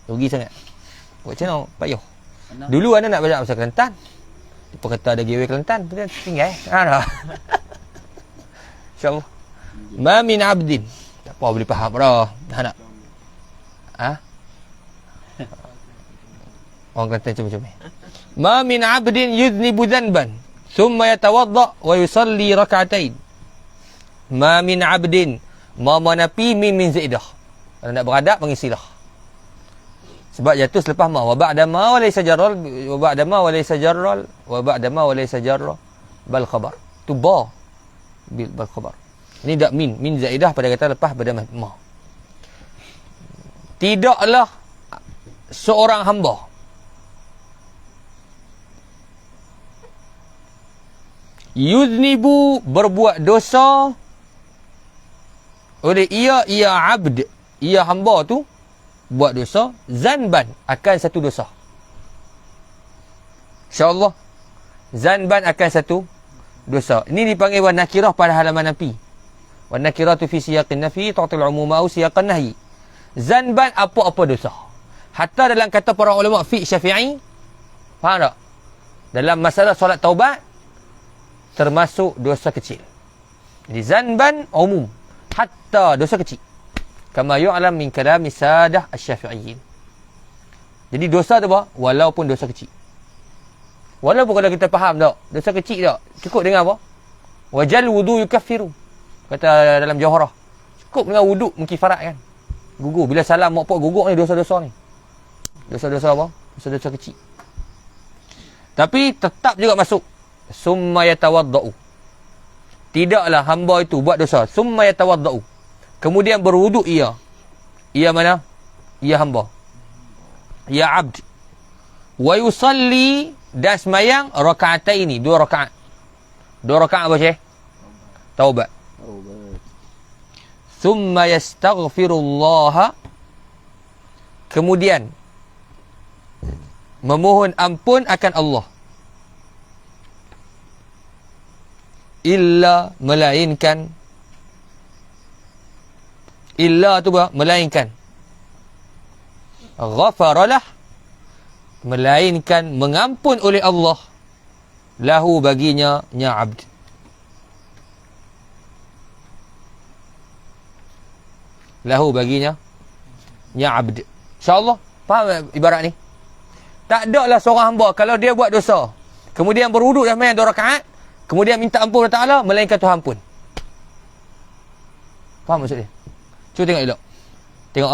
Rugi sangat. Buat macam mana? Payah. Dulu anak nak belajar pasal Kelantan. Dia kata ada giveaway Kelantan. Tu dia tinggal. Dah. InsyaAllah. Ma min 'abdin. Tak apa, boleh faham dah. Dah nak. Orang Kelantan macam-macam. Ma min 'abdin yudhnibu dhanban thumma yatawadda' wa yusalli rak'atain. Ma min 'abdin. Ma nafi min zaidah. Kalau nak beradab mengisilah. Sebab jatuh selepas ma. Wa ba'da ma wa laysa jarral, wa ba'da ma wa laysa jarral, wa ba'da ma wa laysa jarra bal khabar. Tu ba bil bal khabar. Ini tak min zaidah pada kata lepas pada ma. Tidaklah seorang hamba yuznibu berbuat dosa oleh ia abd, ia hamba tu buat dosa zanban akan satu dosa. InsyaAllah zanban akan satu dosa. Ini dipanggil wan nakirah pada halaman nafi. Wan nakiratu fi siyaqin nafi tu'til umuma au siyaqan nahyi. Zanban apa-apa dosa. Hatta dalam kata para ulama fiqh Syafi'i, faham tak? Dalam masalah solat taubat termasuk dosa kecil. Jadi zanban umum, hatta dosa kecil. Kama yu'lam min kalami sadah asy-Syafi'iyyin. Jadi dosa tu apa? Walaupun dosa kecil. Walaupun kalau kita faham tak, dosa kecil tak, cukup dengan apa? Wajal wudu yukaffiru. Kata dalam Jawharah. Cukup dengan wuduk mengkifaratkan. Gugur. Bila salam mak pok gugur ni dosa-dosa ni. Dosa-dosa apa? Dosa-dosa kecil. Tapi tetap juga masuk. Summa yatawadda'u. Tidaklah hamba itu buat dosa. Summa yatawadda'u. Kemudian berwuduk ia. Ia mana? Ia hamba. Ia abd. Wa yusalli dan semayang raka'ataini, 2 rakaat. 2 rakaat apa Syekh? Taubat. Thumma yastaghfirullah. Kemudian memohon ampun akan Allah. Illa melainkan, illa tu apa? Melainkan. Ghafaralah, melainkan mengampun oleh Allah lahu baginya nya abd. Lahu baginya nya abd. InsyaAllah faham ibarat ni? Tak ada lah seorang hamba kalau dia buat dosa kemudian berwuduk dah main 2 rakaat kemudian minta ampun Allah Ta'ala melainkan Tuhan ampun. Faham maksud dia? Cuba tengok elok. Tengok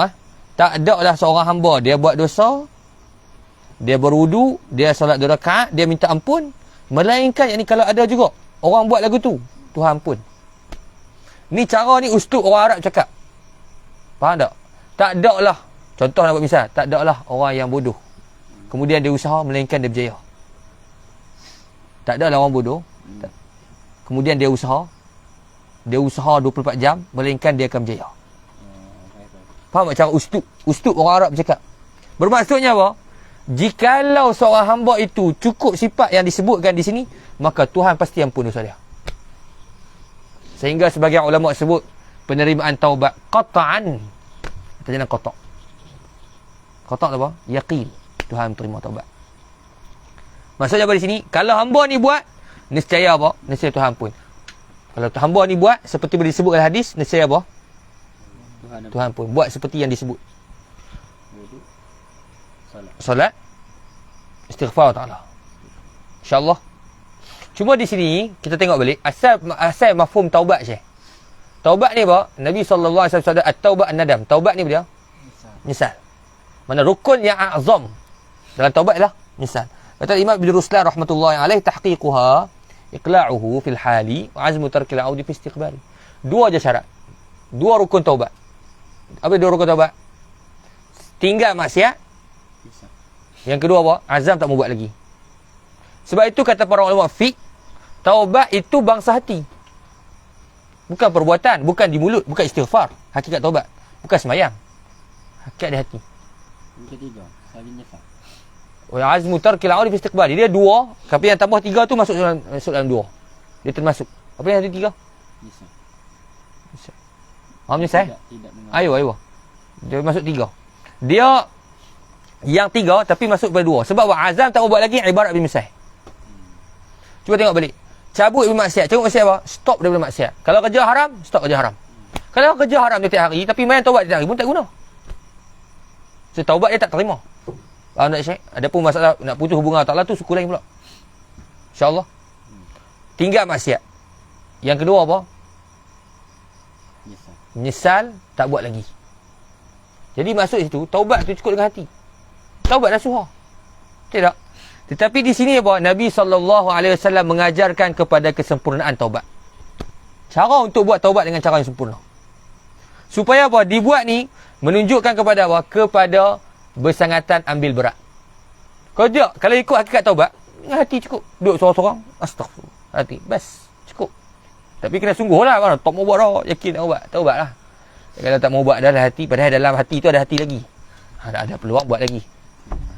tak ada lah seorang hamba dia buat dosa, dia berwuduk, dia solat 2 rakaat, dia minta ampun, melainkan yang ni kalau ada juga orang buat lagu tu, Tuhan ampun. Ni cara ni ustaz orang Arab cakap. Faham tak? Tak ada lah, contoh nak buat misal, tak ada lah orang yang bodoh kemudian dia usaha melainkan dia berjaya. Tak ada lah orang bodoh kemudian dia usaha 24 jam melainkan dia akan berjaya. Faham tak cara ustaz orang Arab cakap? Bermaksudnya apa? Jikalau seorang hamba itu cukup sifat yang disebutkan di sini, maka Tuhan pasti ampun dosa dia. Sehingga sebagian ulama sebut penerimaan taubat qata'an. Kita jangan qata'. Qata' apa? Yaqin. Tuhan terima taubat. Maksudnya apa di sini? Kalau hamba ni buat, nescaya apa? Nescaya Tuhan ampun. Kalau hamba ni buat seperti yang disebut dalam hadis, nescaya apa? Tuhan ampun. Buat seperti yang disebut. Solat, istighfar ta'ala. InsyaAllah. Cuma di sini kita tengok balik asal mafhum taubat Syekh. Taubat ni apa? Nabi SAW sabda at-taubat an-nadam. Taubat ni apa dia? Menyesal. Mana rukun yang azam dalam taubat ialah menyesal. Kata Imam Ibn Ruslan rahmatullahi alaih, tahqiquha iqla'uhu fil hali wa azmu tarkil audi fi istiqbali. Dua je syarat. Dua rukun taubat. Apa dua rukun taubat? Tinggal maksiat. Yang kedua apa? Azam tak mau buat lagi. Sebab itu kata para ulama fiqh, taubat itu bangsa hati. Bukan perbuatan, bukan di mulut, bukan istighfar. Hakikat taubat bukan sembahyang. Hakikat di hati. Yang ketiga, saling nyesal. Wa azmu tarkil audi fi istiqbali. Dia dua, tapi yang tambah tiga tu masuk dalam dua. Dia termasuk. Apa yang ada tiga? Nyesal. Menyesal? Tidak Ayo. Dia masuk tiga. Dia yang tiga tapi masuk pada dua. Sebab azam tak mau buat lagi ibarat bermisah. Cuba tengok balik. Cabut bermaksiat. Cabut maksiat apa? Stop daripada maksiat. Kalau kerja haram, stop kerja haram. Kalau kerja haram dia tiap hari tapi main taubat tiap hari pun tak guna. So taubat dia tak terima. Faham tak Syekh? Ada pun masalah nak putus hubungan Allah Ta'ala tu suku lain pula. InsyaAllah. Tinggal maksiat. Yang kedua apa? Menyesal, tak buat lagi. Jadi maksud situ, taubat tu cukup dengan hati. Taubat nasuha. Tidak. Tetapi di sini apa? Nabi SAW mengajarkan kepada kesempurnaan taubat. Cara untuk buat taubat dengan cara yang sempurna. Supaya apa? Dibuat ni menunjukkan kepada apa? Kepada bersangatan ambil berat. Kalau tidak, kalau ikut hakikat taubat, dengan hati cukup. Duduk seorang-seorang, astaghfirullah. Hati, bas, cukup. Tapi kena sungguh lah. Kan? Tak mau buat dah. Yakin nak buat. Taubat lah. Kalau tak mau buat dalam hati, padahal dalam hati tu ada hati lagi. Ada peluang buat lagi.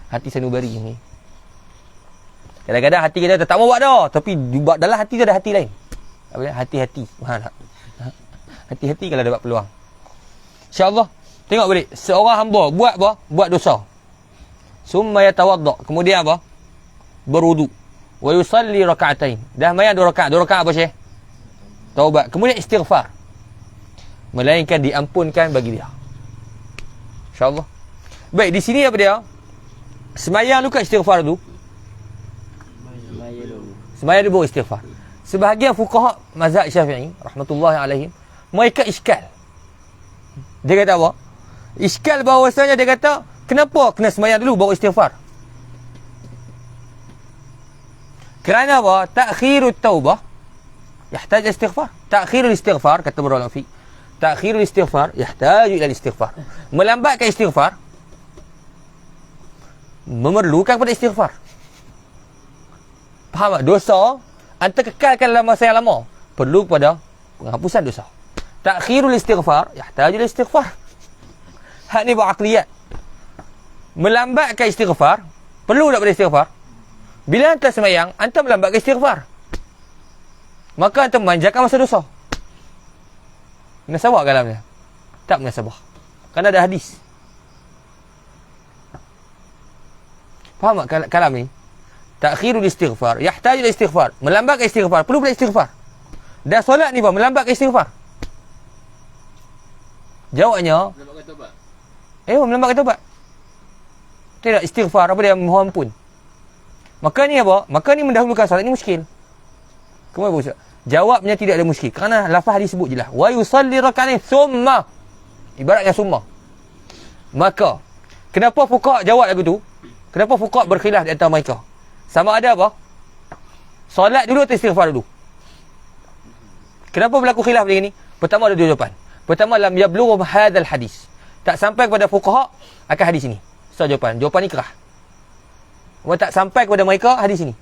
Hati sanubari ni. Kadang-kadang hati kita tak mau buat dah. Tapi dalam hati tu ada hati lain. Apa dia? Hati-hati. Hati-hati kalau dapat peluang. InsyaAllah. Tengok balik. Seorang hamba buat apa? Buat dosa. Summa yatawadda. Kemudian apa? Berwudu. Wa yusalli raka'atain. Dah mayan 2 rakaat. 2 rakaat apa Syekh? Taubat. Kemudian istighfar. Melainkan diampunkan bagi dia. InsyaAllah. Baik, di sini apa dia? Semayang dulu ke istighfar dulu? Semayang dulu istighfar. Sebahagian fuqaha mazhab Syafi'i rahmatullahi alaihim mereka iskal. Dia kata apa? Iskal bahawasanya dia kata, kenapa kena semayang dulu baru istighfar? Kerana apa? Ta'khirut taubah yahtaj istighfar. Ta'khirul istighfar kata para ulama fiqh. Ta'khirul istighfar yahtaj ila istighfar. Melambatkan istighfar memerlukan pada istighfar. Faham tak? Dosa anta kekalkan dalam masa yang lama perlu kepada penghapusan dosa. Ta'khirul istighfar yahtaj ila istighfar. Hak ni buat akliyat. Melambatkan istighfar perlu tak pada istighfar? Bila anta semayang, anta melambatkan istighfar, maka anta memanjangkan masa dosa. Munasabah kalamnya? Tak munasabah. Kerana ada hadis. Faham tak kalam ni? Ta'khirul istighfar yahtaj ila istighfar. Melambatkan istighfar perlu pada istighfar. Dan solat ni apa? Melambatkan istighfar. Jawabnya Melambatkan taubat. melambatkan taubat. Tidak istighfar apa dia? Mohon ampun. Maka ni apa? Maka ni mendahulukan solat ni muskil. Kemudian Ustaz? Jawabnya tidak ada muskil. Kerana lafaz disebut je lah. Wa yusalli raka'atain thumma. Ibaratnya summa. Maka kenapa fuqaha jawab lagu tu? Kenapa fuqaha berkhilaf di antara mereka? Sama ada apa? Solat dulu atau istighfar dulu? Kenapa berlaku khilaf begini? Pertama ada 2 jawapan. Pertama, lam yablughu hadzal hadis. Tak sampai kepada fuqaha akan hadis ini. So jawapan ni kerah. Tak sampai kepada mereka hadis ini.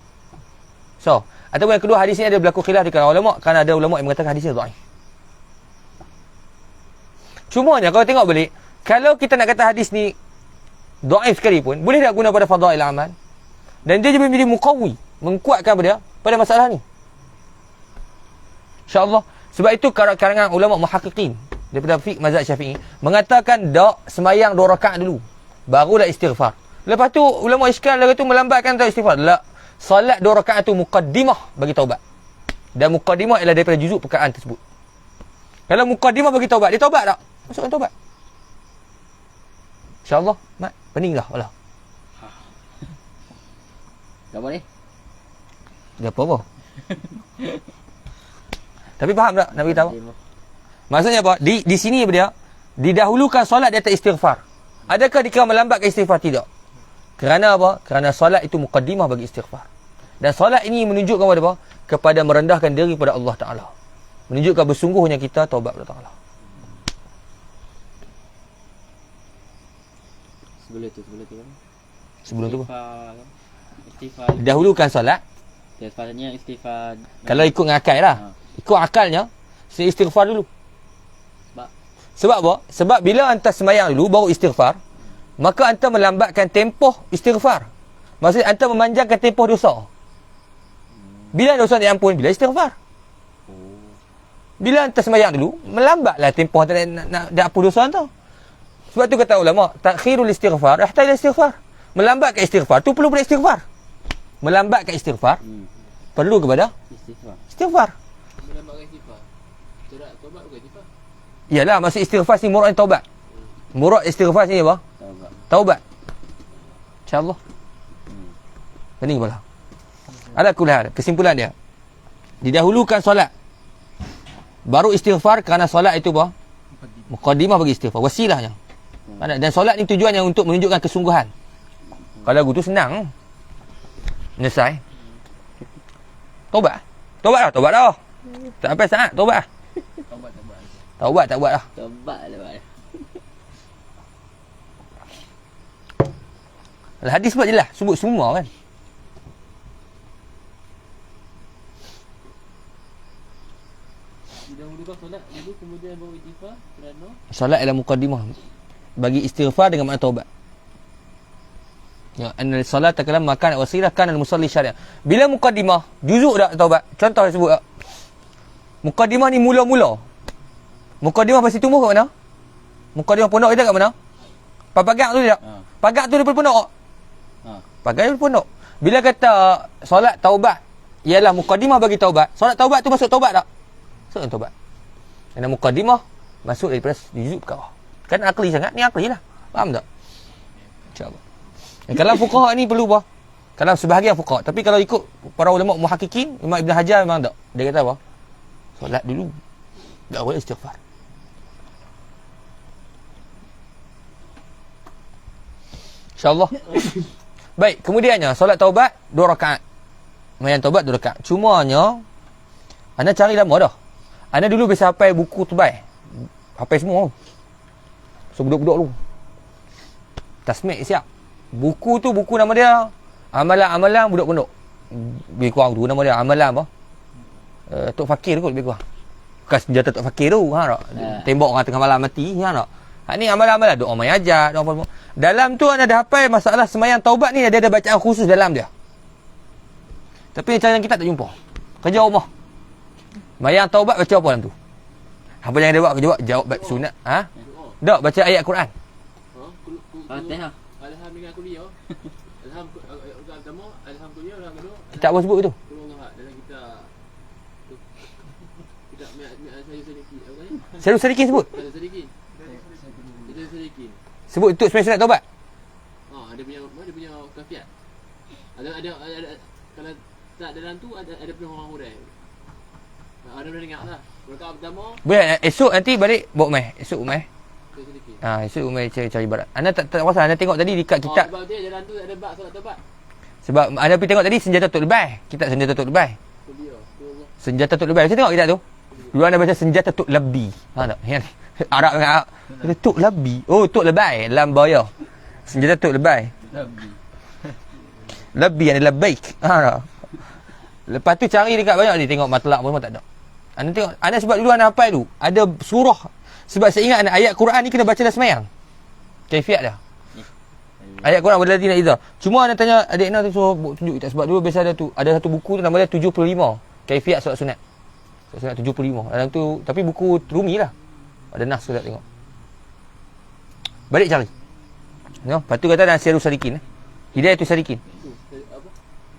So, ataupun yang kedua, hadis ini ada berlaku khilaf di kalangan ulama kerana ada ulama yang mengatakan hadis ini dhaif. Cumanya kalau tengok balik, kalau kita nak kata hadis ni dhaif sekali pun, boleh tak guna pada fadail amal? Dan dia jadi menjadi muqawi, mengkuatkan pada masalah ni. InsyaAllah. Sebab itu kalangan ulama muhaqqiqin daripada fiqh mazhab Syafi'i mengatakan sembahyang 2 rakaat dulu, barulah istighfar. Lepas tu ulama iskal lagi tu melambatkan tak istighfar. La, salat 2 rakaat tu muqaddimah bagi taubat. Dan muqaddimah ialah daripada juzuk perkataan tersebut. Kalau muqaddimah bagi taubat, dia taubat tak? Masukkan taubat. InsyaAllah, mat, pening dah. Alah. Tak boleh. Dia apa? Tapi faham tak nak beritahu? Maksudnya apa? Di sini dia didahulukan solat di atas istighfar. Adakah dikira melambatkan istighfar? Tidak. Kerana apa? Kerana solat itu muqaddimah bagi istighfar. Dan solat ini menunjukkan kepada apa? Kepada merendahkan diri kepada Allah Ta'ala. Menunjukkan bersungguhnya kita taubat kepada Allah. Sebelum tu apa? Istighfar. Dahulukan solat. Istighfarnya istighfar. Kalau ikut dengan akal lah. Ikut akalnya, saya istighfar dulu. Sebab apa? Sebab bila anta sembahyang dulu baru istighfar, maka anta melambatkan tempoh istighfar. Maksudnya anta memanjangkan tempoh dosa. Bila dosa diampun? Bila istighfar. Bila anta sembahyang dulu, melambatlah tempoh anta nak hapus dosa anta. Sebab tu kata ulama, takhirul istighfar yahtaj istighfar. Melambatkan istighfar tu perlu istighfar. Melambatkan istighfar perlu kepada istighfar. Melambatkan istighfar. Cara taubat bukan istighfar. Yalah, maksud istighfar ni murad taubat. Murad istighfar ni apa? Taubat. InsyaAllah. Pening pula. Ala kulli, kesimpulan dia. Didahulukan solat. Baru istighfar kerana solat itu apa? Muqaddimah bagi istighfar, wasilahnya. Dan solat ni tujuannya untuk menunjukkan kesungguhan. Kalau lagu tu senang. Menyelesai. Taubat. Taubat dah. Tak sampai saat taubat. Taubat tak buat dah. Taubat lah. Hadis sebut jelas, sebut semua kan. Didahulukan solat dulu kemudian baru istighfar kerana Solat adalah muqaddimah bagi istighfar dengan makna taubat. Ya, anna solat kalam makan wasilah kan al-musalli syariah. Bila muqaddimah, juzuk tak taubat? Contoh sebut tak? Muqaddimah ni mula-mula. Muqaddimah pasti tumbuh kat mana? Muqaddimah pondok kita kat mana? Pagar tu tak? Pagar tu daripada pondok. Pagar daripada pondok. Bila kata solat taubat ialah muqaddimah bagi taubat, solat taubat tu masuk taubat tak? Masuk taubat. Kerana muqaddimah masuk daripada juzuk perkara. Kan akli sangat, ni akli lah. Faham tak? InsyaAllah. Kalau fuqaha ni perlu apa? Kalau sebahagian fuqaha. Tapi kalau ikut para ulama muhaqqiqin, Imam Ibn Hajar memang tak. Dia kata apa? Solat dulu. Tak boleh istighfar. InsyaAllah. Baik, kemudiannya solat taubat 2 rakaat. Sembahyang taubat 2 rakaat. Cumanya anda cari lama dah. Anda dulu biasa hafal buku tebal. Hafal semua. So budak-budak dulu. Tasmik siap. Buku tu buku nama dia Amalan-amalan budak pondok. Lebih kurang tu nama dia amalan apa? Tok Fakir kot lebih kurang. Bukan senjata Tok Fakir tu, tak? Tembok orang tengah malam mati, tak? Ni amalan-amalan doa mayajat, doa apa. Dalam tu anda dah hafal masalah sembahyang taubat ni ada bacaan khusus dalam dia. Tapi cara kita tak jumpa. Kerja rumah. Sembahyang taubat baca apa dalam tu? Apa yang dia buat? Jawab baik sunat. Tak, baca ayat Quran. Fatihah. Alhamdulillah kuliah. Alhamdulillah pertama, alhamdulillah orang kedua. Kita apa sebut tu? Allah dalam kita saya sedikit apa ni? Selalu sedikit sebut. Saya sedikit. Kita sedikit. Sebut untuk sembahyang sunat taubat. Ada punya kafiat. Ada kalau tak dalam tu ada punya orang hurai. Ada dah dengar lah. Rakaat pertama Boleh esok nanti balik bawa mai. Esok mai. saya sedikit. Esok mai cari barat. Anda tak rasa anda tengok tadi dekat kitab. Sebab dia dalam tu ada bab solat taubat. Sebab anda pergi tengok tadi senjata Tok Lebay. Kitab senjata Tok Lebay. Kuliah. Senjata Tok Lebay. Saya tengok kitab tu. Dulu anda baca senjata Tok Lebi. Tak? Yang Arab dengan Arab. Kata Tok Lebi. Oh, Tok Lebay. Lam baya. Senjata Tok Lebay. Lebi yang labaik. Lepas tu cari dekat banyak ni tengok matlak pun tak ada. Anda tengok, anda sebab dulu anda hafal tu, ada surah. Sebab saya ingat ayat Quran ni kena baca dalam sembahyang. Kaifiat dah. Ayat Quran walladina idza. Cuma nak tanya adik Ina tu suruh tunjuk tak, sebab dulu biasa ada satu buku tu nama dia 75 kaifiat solat sunat. Solat sunat 75. Dalam tu tapi buku Rumi lah. Ada nas tu tak tengok. Balik cari. No, lepas tu kata dalam Sirrus Salikin. Hidayatus Salikin. Itu apa?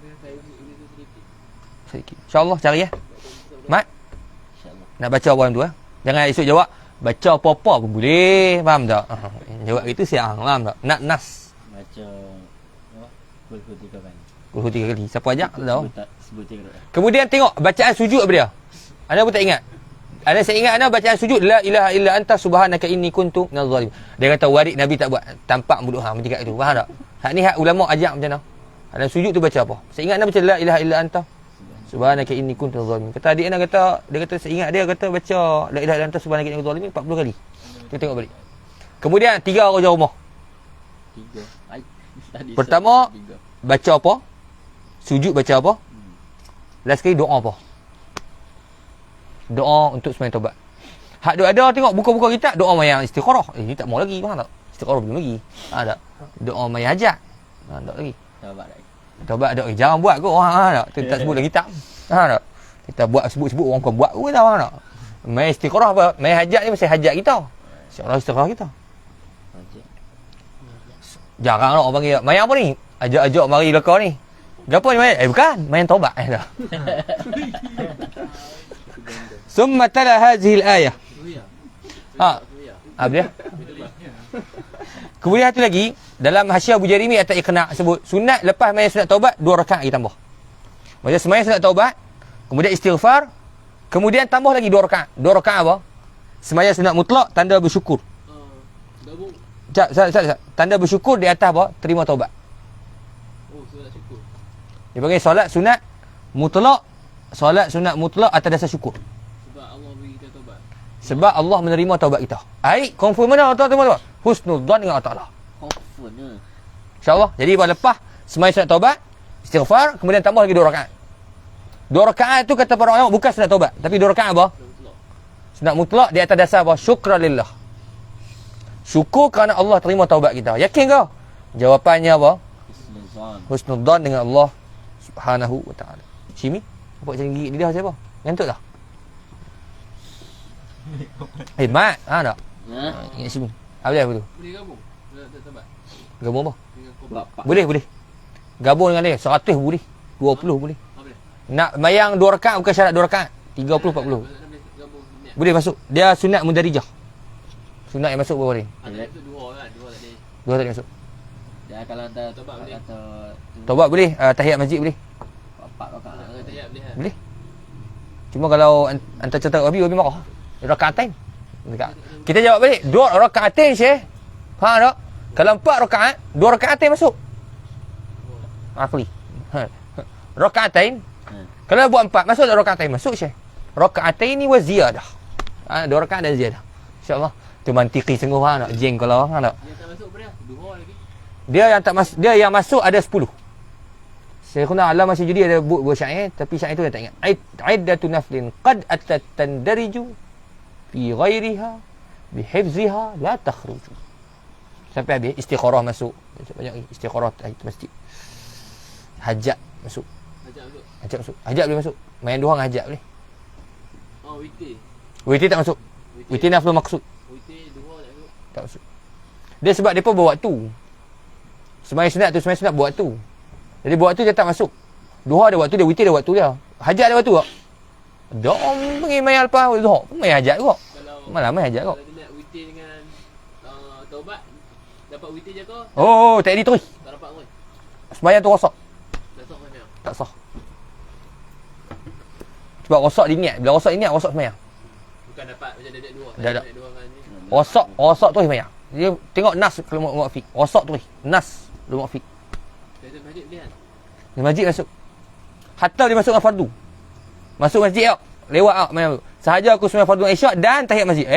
Dia saya itu sedikit. Salikin. InsyaAllah cari ya. Mat, InsyaAllah. nak baca apa tu Jangan esok jawab baca apa-apa pun boleh. Faham tak? Jawab itu siang. Faham tak? Nak nas. Baca apa? Kulhu 3 kali. Kulhu 3 kali. Siapa ajak? Tak tahu. Sebut 3 kali. Kemudian tengok bacaan sujud apa dia? Anda pun tak ingat. Anda saya ingat anda bacaan sujud la ilaha illa anta subhanaka inni kuntu minadh zalimin. Dia kata warid Nabi tak buat tampak mulut hang macam itu. Faham tak? Hak ni hak ulama ajak macam mana? Dalam sujud tu baca apa? Saya ingat anda baca la ilaha illa anta subhanaka inni kuntu minadh zalimin. Kata adik anda kata dia kata saya ingat dia kata baca la ilaha illa anta subhanaka inni kuntu minadh zalimin 40 kali. Kita tengok balik. Kemudian 3 orang jauh rumah. 3. Ai. Tadi Pertama, 3. baca apa? Sujud baca apa? Last sekali doa apa? Doa untuk sembahyang taubat. Hak dia ada tengok buka-buka kitab doa mayang istikharah. Ini tak mau lagi, faham tak? Istikharah belum lagi. Tak. Doa mayang hajat. Tak lagi. Taubat lagi. Taubat ada jangan buat kot orang tak. Tak sebut dalam kitab. Tak. Kita buat sebut-sebut orang kau buat kot tahu tak? Mayang istikharah apa? Mayang hajat ni mesti hajat kita. Insya-Allah istikharah kita. Baca. Jarang nak orang panggil mayang apa ni? Ajak-ajak mari leka ni. Gapo ni mayang? Bukan, mayang taubat dah. Summa tala hadhihi al-ayah. Ha. Apa dia? Kemudian satu lagi, dalam Hasyiah Abu Jarimi atas Iqna' sebut sunat lepas sembahyang sunat taubat 2 rakaat lagi tambah. Maksudnya sembahyang sunat taubat, kemudian istighfar, kemudian tambah lagi 2 rakaat. 2 rakaat apa? Sembahyang sunat mutlak tanda bersyukur. Gabung. Sekejap. Tanda bersyukur di atas apa? Terima taubat. Oh, solat syukur. Dia panggil solat sunat mutlak. Solat sunat mutlak atas dasar syukur. Sebab Allah beri kita taubat. Sebab Allah menerima taubat kita. Ai, confirm mana Allah terima taubat? Husnudzan dengan Allah Taala. Confirm. InsyaAllah. Jadi lepas sembahyang sunat taubat, istighfar, kemudian tambah lagi 2 rakaat. 2 rakaat tu kata para ulama bukan sunat taubat, tapi 2 rakaat apa? Sunat mutlak di atas dasar apa? Syukranillah. Syukur kerana Allah terima taubat kita. Yakin kau? Jawapannya apa? Husnuzan. Husnudzan dengan Allah Subhanahu wa taala. Simi, apa macam gigit lidah siapa? Ngantuk tak? Mat, tak? Ha? Ingat sini. Apa dia tu? Boleh gabung. Tak taubat. Gabung apa? Dengan kau. Bapak. Boleh. Gabung dengan dia 100 boleh. 20 boleh. Apa dia? Nak mayang 2 rakaat bukan syarat 2 rakaat. 30 40. Boleh gabung sunat. Boleh masuk. Dia sunat mundarijah. Sunat yang masuk boleh. Ada tu 2 kan, 2 tak ada. 2 tak boleh masuk. Dia kalau hantar Taubat boleh. atau Taubat boleh, tahiyat masjid boleh. bapak kakak. Kalau tak boleh kan. Boleh. Cuma kalau hantar cerita Wabi marah. Rakaatain. Kita jawab balik. 2 rakaatain Syekh. Faham tak? Kalau 4 rakaat, 2 rakaatain masuk. Afli. Rakaatain. Kalau buat 4 masuk tak rakaatain masuk Syekh. Rakaatain ni wa ziyadah. 2 rakaat dan ziyadah. Insya-Allah. Tu mantiki sungguh tak? Jeng kalau tak? Dia tak masuk apa dia? 2 lagi. Dia yang masuk ada 10. Syekhuna Allamah Syajudi ada buat syair tapi syair itu dia tak ingat. Iddatu naflin qad atat tandariju fi ghairiha bihifziha la takhruju. Sampai habis istikharah masuk. Banyak lagi istikharah tahiyat masjid. Hajat masuk. Ajak masuk. Hajat boleh masuk. Main 2 orang hajat boleh. Oh, witir. Witir tak masuk. Witir naflu maksud. Witir 2 tak masuk. Tak masuk. Dia sebab depa buat waktu. Sembahyang sunat buat waktu. Jadi buat waktu dia tak masuk. Duha ada waktu dia, witir ada waktu dia. Hajat ada waktu tak? Dom pergi main alpa duha, main hajat kok. Kalau Malam main hajat kok. Kalau dia nak witir dengan taubat, dapat witir je kau? Oh, tak edit terus. Tak dapat pun. Sembahyang tu rosak. Tak sah mana? Tak sah. Sebab rosak dia niat. Bila rosak dia niat, rosak sembahyang. Bukan dapat macam dia 2. Dah. 2 kan ni. Rosak tu sembahyang. Dia tengok nas kalau mau fik. Rosak tu nas lu mau fik. Dari masjid boleh kan? Di masjid masuk. Hatta dia masuk dengan fardu. Masuk masjid tau. Lewat tau. Mana tu? Sahaja aku sembahyang fardu isyak dan tahiyat masjid.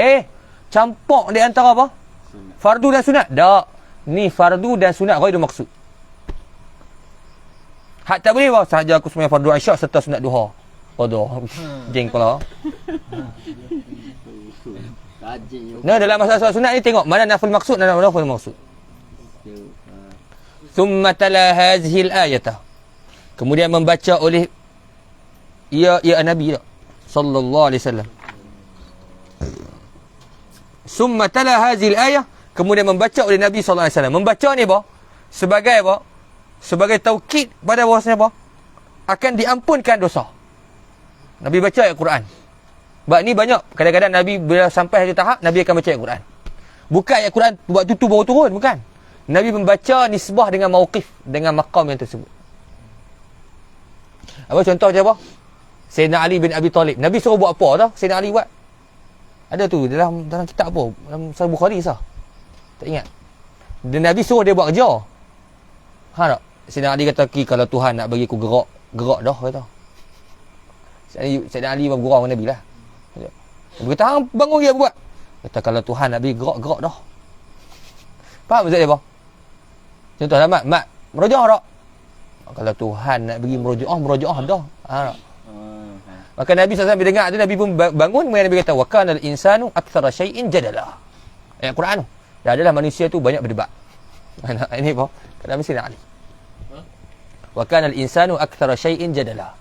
Campur di antara apa? Sunat. Fardu dan sunat. Tak. Ni fardu dan sunat ghairu maksud. Hak tak boleh bahawa sahaja aku sembahyang fardu isyak serta sunat duha. Bodoh. Jeng kepala. Rajin. Nah, dalam masalah solat sunat ni tengok mana nafil maksud dan mana nafil maksud. Thumma tala hazihil ayatah. Kemudian membaca oleh ya Nabi sallallahu alaihi wasallam. Summa tala hazihil ayah, kemudian membaca oleh Nabi sallallahu alaihi wasallam. Membaca ni apa? Sebagai apa? Sebagai taukid pada bahawasanya apa? Akan diampunkan dosa. Nabi baca ayat Quran. Sebab ni banyak kadang-kadang Nabi bila sampai satu tahap Nabi akan baca ayat Quran. Bukan ayat Quran waktu tu baru turun, bukan. Nabi membaca nisbah dengan mauqif, dengan maqam yang tersebut. Apa contoh je apa? Sayyidina Ali bin Abi Talib. Nabi suruh buat apa tau? Sayyidina Ali buat. Ada tu dalam kitab apa? Dalam Sahih Bukhari sah. Tak ingat. Dan Nabi suruh dia buat kerja. Ha tak? Sayyidina Ali kata, kalau Tuhan nak bagi aku gerak dah kata. Sayyidina Ali bergurau dengan Nabi lah. Nabi kata, hang bangun dia buat. Kata, kalau Tuhan nak bagi gerak dah. Faham maksud dia apa? Contohlah mat merojah tak? Kalau Tuhan nak bagi merojah dah. Ha tak? Maka Nabi SAW bila dengar tu, Nabi pun bangun. Kemudian Nabi kata, wa kana al-insanu aktsara syai'in jadala. Ayat Quran tu. Dah adalah manusia tu banyak berdebat. Ini apa? Kata mesti nak Ali. Wa kana al-insanu aktsara syai'in jadala.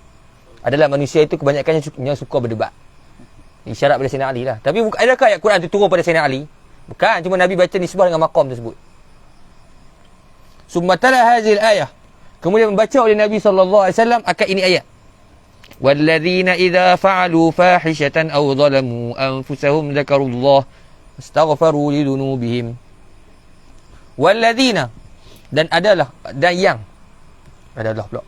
Adalah manusia itu kebanyakannya yang suka berdebat. Isyarat pada Sayyidina Ali lah. Tapi adakah ayat Quran itu turun pada Sayyidina Ali? Bukan. Cuma Nabi baca nisbah dengan maqam tersebut. Summa tala hazil ayah. Kemudian membaca oleh Nabi SAW akan ini ayat. وَالَّذِينَ إِذَا فَعَلُوا فَاحِشَةً أَوْ ظَلَمُوا أَنفُسَهُمْ ذَكَرُوا اللَّهَ اسْتَغْفَرُوا لِذُنُوبِهِمْ. وَالَّذِينَ, dan yang adalah pula.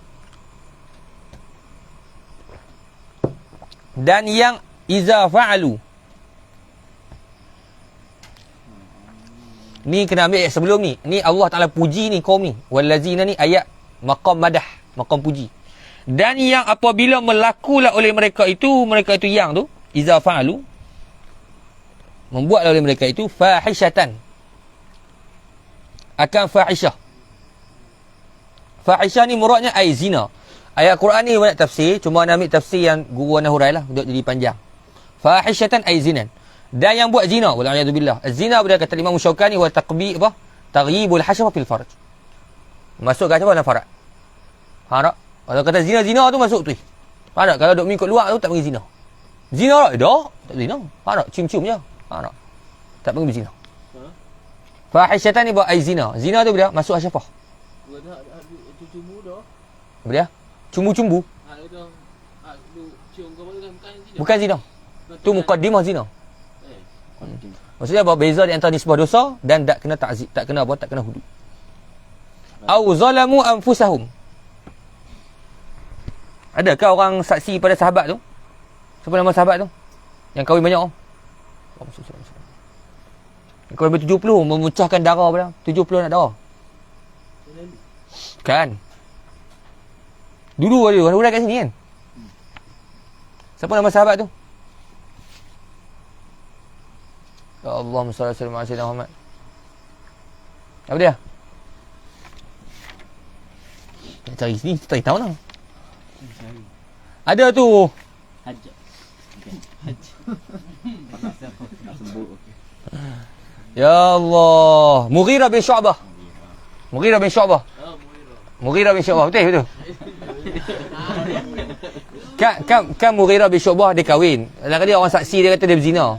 Dan yang إِذَا فَعَلُوا. Ni kena ambil ayat sebelum ni. Ni Allah Ta'ala puji ni kaum ni. وَالَّذِينَ ni ayat maqam madah, maqam puji. Dan yang apabila melakulah oleh mereka itu yang tu, iza fa'alu, membuat oleh mereka itu fahishatan, akan fahisyah. Fahisyah ni muradnya ay zina. Ayat Quran ni banyak tafsir, cuma nak ambil tafsir yang guru Ana Hurai lah untuk jadi panjang. Fahishatan ay zinan. Dan yang buat zina, wala'iyadzubillah. Zina bila kata Imam Syaukani wa taqbi apa? Taghyibul hasyafah fil farj. Masuk kat apa dalam faraj. Ha tak? Kalau kata zina tu masuk tu. Faham tak? Kalau duk mengikut luar tu tak panggil zina. Zina tak? Dah. Tak zina. Faham tak? Cium-cium je. Faham tak? Tak panggil zina. Fahishatan ni buat ai zina. Zina tu bila masuk hasyafah. Cumbu dah. Apa dia? Cumbu-cumbu. Itu cium kau bukan zina. Bukan zina. Tu muqaddimah zina. Maksudnya apa? Beza di antara nisbah dosa dan tak kena ta'zib, tak kena apa? Tak kena hudud. Au zalamu anfusahum. Adakah orang saksi pada sahabat tu? Siapa nama sahabat tu? Yang kahwin banyak orang. Yang kahwin 70, memecahkan darah pada 70 anak darah. Kan? Dulu ada orang kat sini kan? Siapa nama sahabat tu? Ya Allah, sallallahu alaihi wasallam Muhammad. Apa dia? Nak cari sini, tak tahu lah. Ada tu. Hajj. Hajj. Sebut okey. Ya Allah, Mughirah bin Syu'bah. Mughirah bin Syu'bah. Mughirah bin Syu'bah, betul. Kan Mughirah bin Syu'bah dia kahwin. Kadang-kadang dia orang saksi dia kata dia berzina.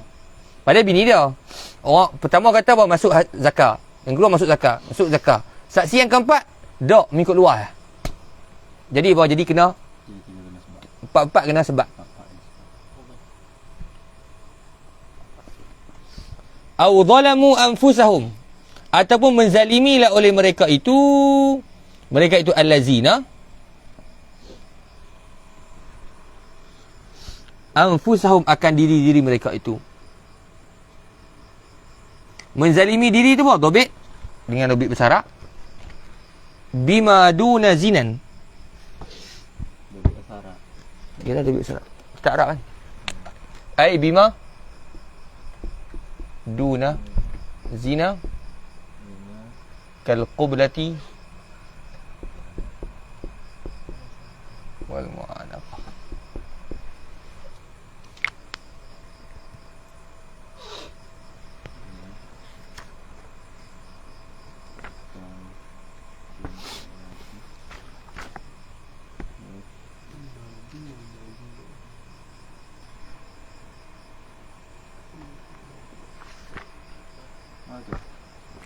Padahal bini dia. Orang pertama kata apa? Masuk zakat. Yang kedua masuk zakat. Masuk zakat. Saksi yang keempat, dok mengikut luar. Jadi apa? Jadi kena empat-empat kena sebab. Au zalamu anfusahum, ataupun menzalimilah oleh mereka itu allazina anfusahum, akan diri-diri mereka itu. Menzalimi diri itu apa? Dobit dengan dobit bersarak. Bima duna zinan. Dobit asara. Dia dah dobit bersarak. Kita Arab kan? Ai bima duna zina kal qublati wal mu'anafah.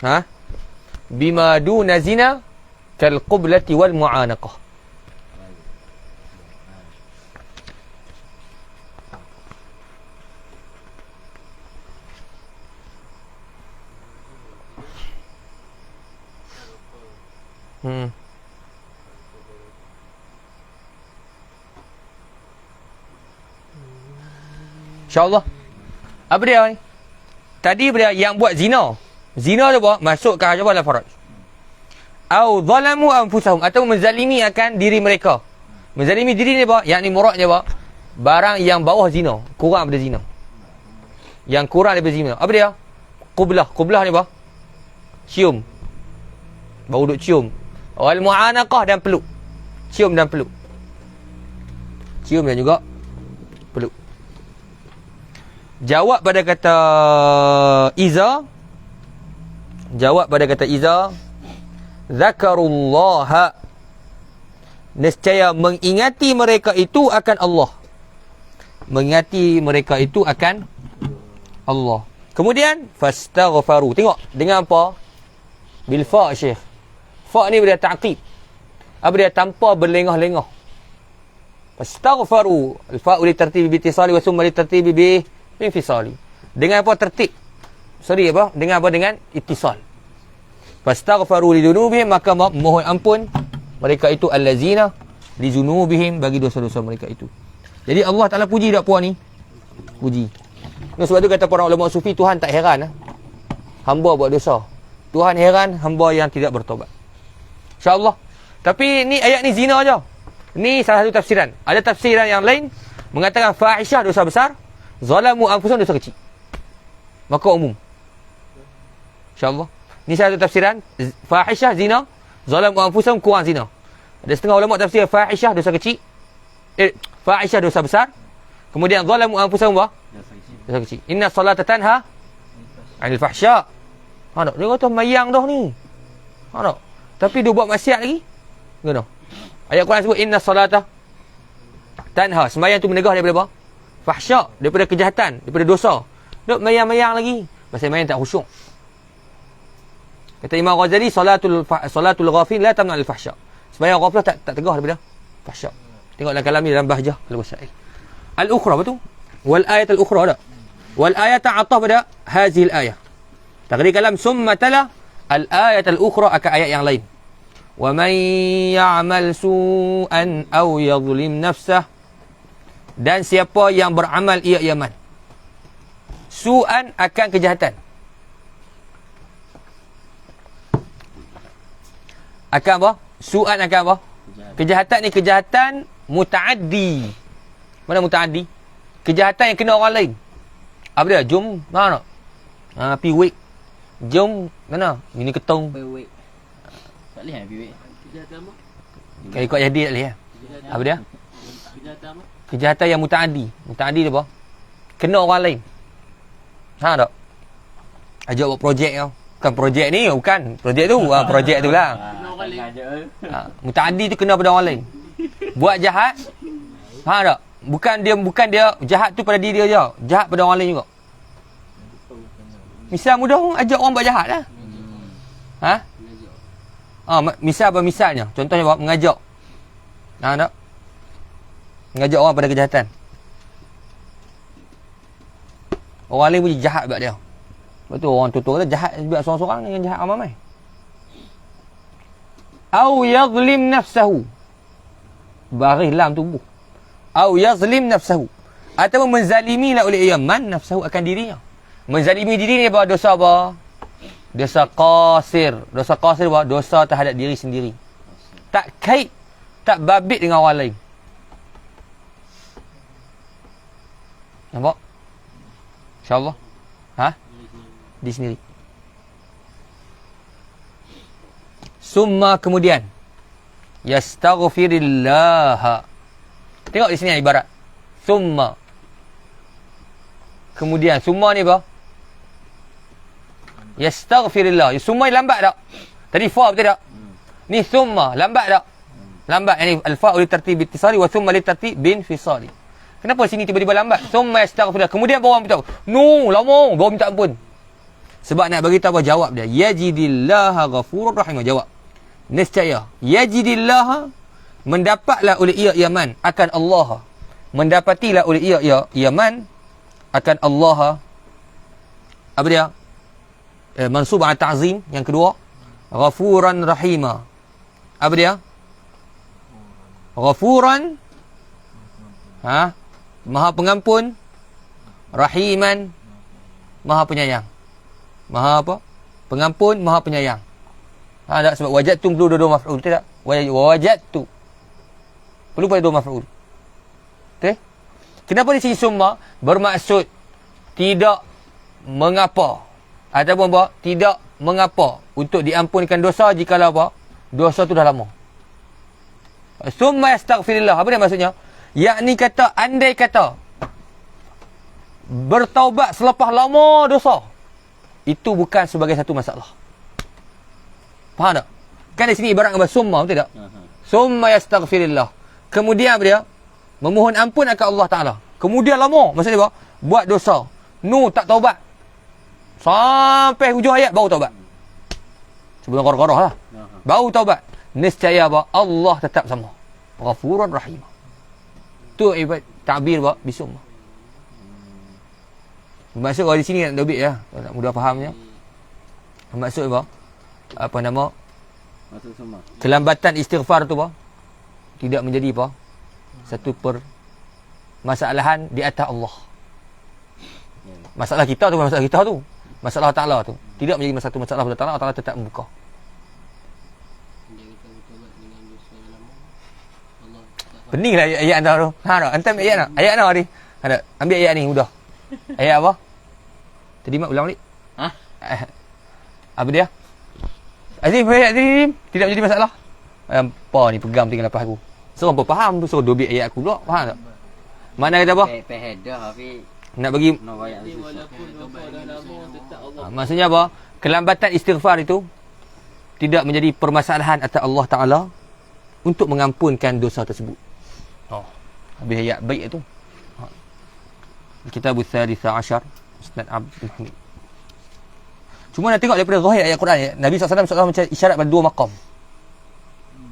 Ha? Bima duna zina kal qiblati wal mu'anaqah. InsyaAllah. Apa dia ni? Tadi dia yang buat zina. Zina tu apa? Masuk ke hajabah al-faraj. Au zalamu anfusahum, atau menzalimi akan diri mereka. Menzalimi diri ni apa? Yang ni muradnya apa? Barang yang bawah zina, kurang daripada zina. Yang kurang daripada zina. Apa dia? Qublah. Qublah ni apa? Cium. Bau duk cium. Wal mu'anaqah, dan peluk. Cium dan peluk. Cium dan juga peluk. Jawab pada kata Iza. Jawab pada kata Iza. Zakarullaha. Nescaya mengingati mereka itu akan Allah. Mengingati mereka itu akan Allah. Kemudian fastaghfaru. Tengok dengan apa? Bil fa' Syekh. Fa' ni dia ta'qib. Apa dia? Tanpa berlengah-lengah. Fastaghfaru. Al-fa' li tartibi bi ittisali wa thumma li tartibi bi infisali. Dengan apa tertib? Sorry apa? Dengan apa? Dengan ittisal. Fastaghfaru li dzunubihim, maka mohon ampun mereka itu allazina li dzunubihim, bagi dosa-dosa mereka itu. Jadi Allah Taala puji tak puan ni? Puji. Sebab tu kata para ulama sufi, Tuhan tak heran hamba buat dosa. Tuhan heran hamba yang tidak bertobat. InsyaAllah. Tapi ni ayat ni zina aja. Ni salah satu tafsiran. Ada tafsiran yang lain mengatakan fahisyah dosa besar, zalamu anfusahum dosa kecil. Maka umum. InsyaAllah. Ni salah satu tafsiran. Fahisyah zina, zalamu anfusahum kurang zina. Ada setengah ulama tafsir fahisyah dosa kecil. Fahisyah dosa besar. Kemudian zalamu anfusahum apa? Dosa kecil. Inna salata tanha 'anil fahsya. Ha tak? Dia kata mayang dah ni. Ha tak? Tapi dia buat maksiat lagi. Ngono. Ayat Quran sebut inna salata tanha. Sembahyang tu menegah daripada apa? Fahsya, daripada kejahatan, daripada dosa. Duk mayang-mayang lagi. Pasal mayang tak khusyuk. Kata Imam Ghazali, salatul ghafil la tamna al-fahsya. Sembahyang ghaflah tak tegah daripada fahsya. Tengoklah kalami dalam Bahjah al-Wasail. Al-ukhra betul? Wal ayat al-ukhra ada. Wal ayat ta'ataf pada hazil ayah. Taqdir kalam summa tala al-ayat al-ukhra akan ayat yang lain. Wa man ya'mal su'an aw yadhlim nafsah, dan siapa yang beramal ia yaman. Su'an akan kejahatan. Akan apa? Su'an akan apa? Kejahatan ni kejahatan muta'addi. Mana muta'addi? Kejahatan yang kena orang lain. Apa dia? Jom mana nak? Pi wek. Jom mana? Ini ketong. Pewek. Tak boleh pewek. Kejahatan apa? Kalau ikut jadi tak boleh ya. Apa dia? Kejahatan apa? Kejahatan yang muta'addi. Muta'addi dia apa? Kena orang lain. Ha tak? Ajak buat projek kau. Bukan projek ni, bukan. Projek tu. Projek tu lah. Kena orang lain. Muta'addi tu kena pada orang lain. Buat jahat. Ha tak? Bukan dia jahat tu pada diri dia je. Jahat pada orang lain juga. Misal mudah orang ajak orang buat jahat lah. Ha? Misal apa misalnya? Contohnya apa? Mengajak. Ha tak? Mengajak orang pada kejahatan. Orang lain pun jahat buat dia. Betul, orang tutur kata jahat buat seorang-seorang dengan jahat ramai-ramai. Au yadhlim nafsahu. Baris lam tubuh. Au yazlim nafsahu. Atau menzalimilah oleh ia man nafsahu akan dirinya. Menzalimi diri ni apa? Dosa apa? Dosa qasir. Dosa qasir apa? Dosa terhadap diri sendiri. Tak kait, tak babit dengan orang lain. Nampak? InsyaAllah. Ha? Di sendiri. Summa kemudian yastaghfirillah. Tengok di sini ibarat. Summa. Kemudian summa ni apa? Yastaghfirillah. Summa lambat tak? Tadi fa betul tak? Ni summa lambat tak? Lambat. Yani al-fa' li tartib ittisali wa summa li tartib bin fisali. Kenapa sini tiba-tiba lambat? Summa yastaghfirillah. Kemudian baru orang beritahu, "No, lama." Baru minta ampun. Sebab nak bagi tahu jawab dia. Yajidillaha ghafurur rahim. Jawab. Niscaya. Yajidillaha, mendapatlah oleh ia man akan Allah. Mendapatilah oleh ia man akan Allah. Apa dia? Mansub ala ta'zim. Yang kedua, ghafuran rahima. Apa dia? Ghafuran, Maha pengampun, rahiman, Maha penyayang. Maha apa? Pengampun, Maha penyayang. Tak, sebab wajadtum perlu dua maf'ul, tidak? Wajadtu perlu pada dua maf'ul. Okey? Kenapa di sini summa? Bermaksud tidak mengapa, ataupun apa? Tidak mengapa untuk diampunkan dosa jikalau apa? Dosa tu dah lama. Summa yastaghfirillah. Apa dia maksudnya? Yakni kata, andai kata bertaubat selepas lama dosa, itu bukan sebagai satu masalah. Faham tak? Kan di sini ibarat dengan summa, betul tak? Summa yastaghfirillah. Kemudian apa dia? Memohon ampun akan Allah Ta'ala. Kemudian lama, maksudnya apa? Buat dosa. Tak taubat. Sampai hujung ayat baru taubat. Sebelum qarah-qarah lah. Baru taubat. Niscaya apa? Allah tetap sama. Ghafurur rahim. Tu ibarat takbir apa? Bismillah. Maksud orang di sini nak dobit ya. Nak mudah fahamnya. Maksud apa? Apa nama? Maksud semua. Kelambatan istighfar tu apa? Tidak menjadi apa? Satu masalahan di atas Allah. Masalah kita tu bukan masalah kita tu. Masalah Ta'ala tu. Tidak menjadi satu masalah pada Ta'ala. Allah tetap membuka. Peninglah ayat anda tu. Antam ayat nak? Ayat nak ni? Ambil ayat ni mudah. Ayat apa? Tadi mak ulang balik. Apa dia? Azim, ayat ni tidak menjadi masalah. Apa ni pegang tinggal lepas aku. Seorang pun faham tu, suruh dobit ayat aku pula. Faham tak? Mana kata apa? Pehedah tapi nak bagi maksudnya apa? Kelambatan istighfar itu tidak menjadi permasalahan atas Allah Ta'ala untuk mengampunkan dosa tersebut. Habis ayat baik itu. Kitab Al-Thalitha Ashar Ustaz Abdul Hamid. Cuma nak tengok daripada zahir ayat Quran ya. Nabi SAW macam isyarat pada dua maqam.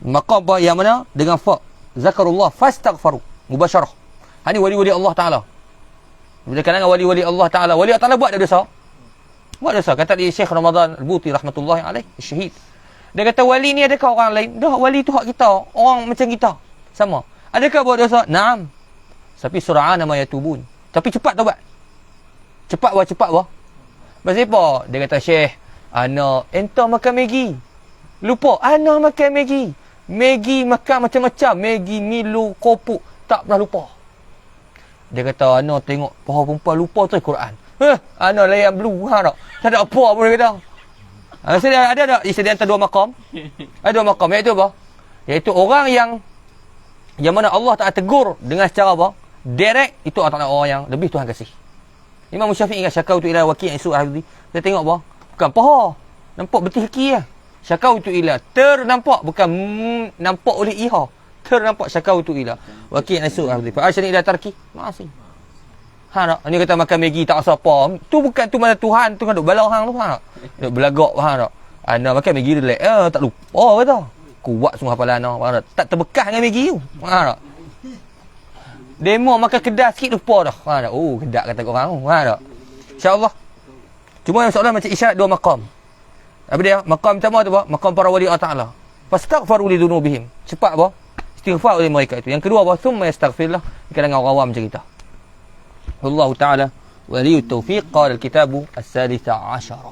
Maqam apa yang mana? Dengan fa. Zakarullah fastaghfaru. Mubasyarah. Ini wali-wali Allah Ta'ala. Bila kalangan wali-wali Allah Ta'ala. Wali Allah Ta'ala buat dosa. Buat dosa. Kata di Syekh Ramadan Al-Buti rahmatullahi alaih. Syahid. Dia kata wali ni adakah orang lain? Dah, wali tu hak kita. Orang macam kita. Sama. Adakah buat dosa? Naam. Tapi sura'ana ma yatubun. Tapi cepat taubat. Cepat wah. Maksudnya apa? Dia kata, Syekh, ana entah makan Maggi. Lupa, ana makan Maggi. Maggi makan macam-macam. Maggi, Milo, kopuk. Tak pernah lupa. Dia kata, ana tengok paha perempuan lupa tu Quran. Ana layan blue. Tak ada apa pun dia kata. Maksudnya ada istilah antara dua maqam. Ada dua maqam. Iaitu apa? Iaitu orang yang mana Allah Ta'ala tegur dengan secara apa? Direct, itu antara orang yang lebih Tuhan kasih. Imam Syafi'i ingat syakautu ila waqi' isu ahli. Dia tengok apa? Bukan paha. Nampak betul haki lah. Syakautu ila. Nampak. Bukan nampak oleh iha. Nampak syakautu ila waqi' isu ahli. Fa'asyani ila tarki. Ma'asi. Tak? Ini kata makan Maggi tak rasa apa. Tu bukan tu mana Tuhan tu kan duk balau hang tu. Tak? Duk belagak. Tak? Ana makan Maggi relax. Tak lupa kata. Kuat semua hafalan ana. Tak terbekas dengan Maggi tu. Tak? Demo makan kedah sikit lupa dah. Oh, kedak kata korang tu. InsyaAllah. Cuma yang soalan macam isyarat dua maqam. Apa dia? Maqam pertama tu apa? Maqam para wali Allah Ta'ala. Fastaghfaru li dzunubihim. Cepat apa? Istighfar oleh mereka itu. Yang kedua apa? Thumma yastaghfirullah. Kalangan orang awam macam kita. Allah Ta'ala waliyut taufiq. Qala al-kitabu as-salitha ashara.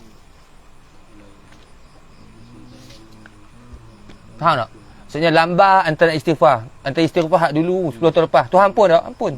Faham tak? Maksudnya lambat antara istighfar. Antara istighfar dulu 10 tahun lepas. Tuhan pun tak? Ampun.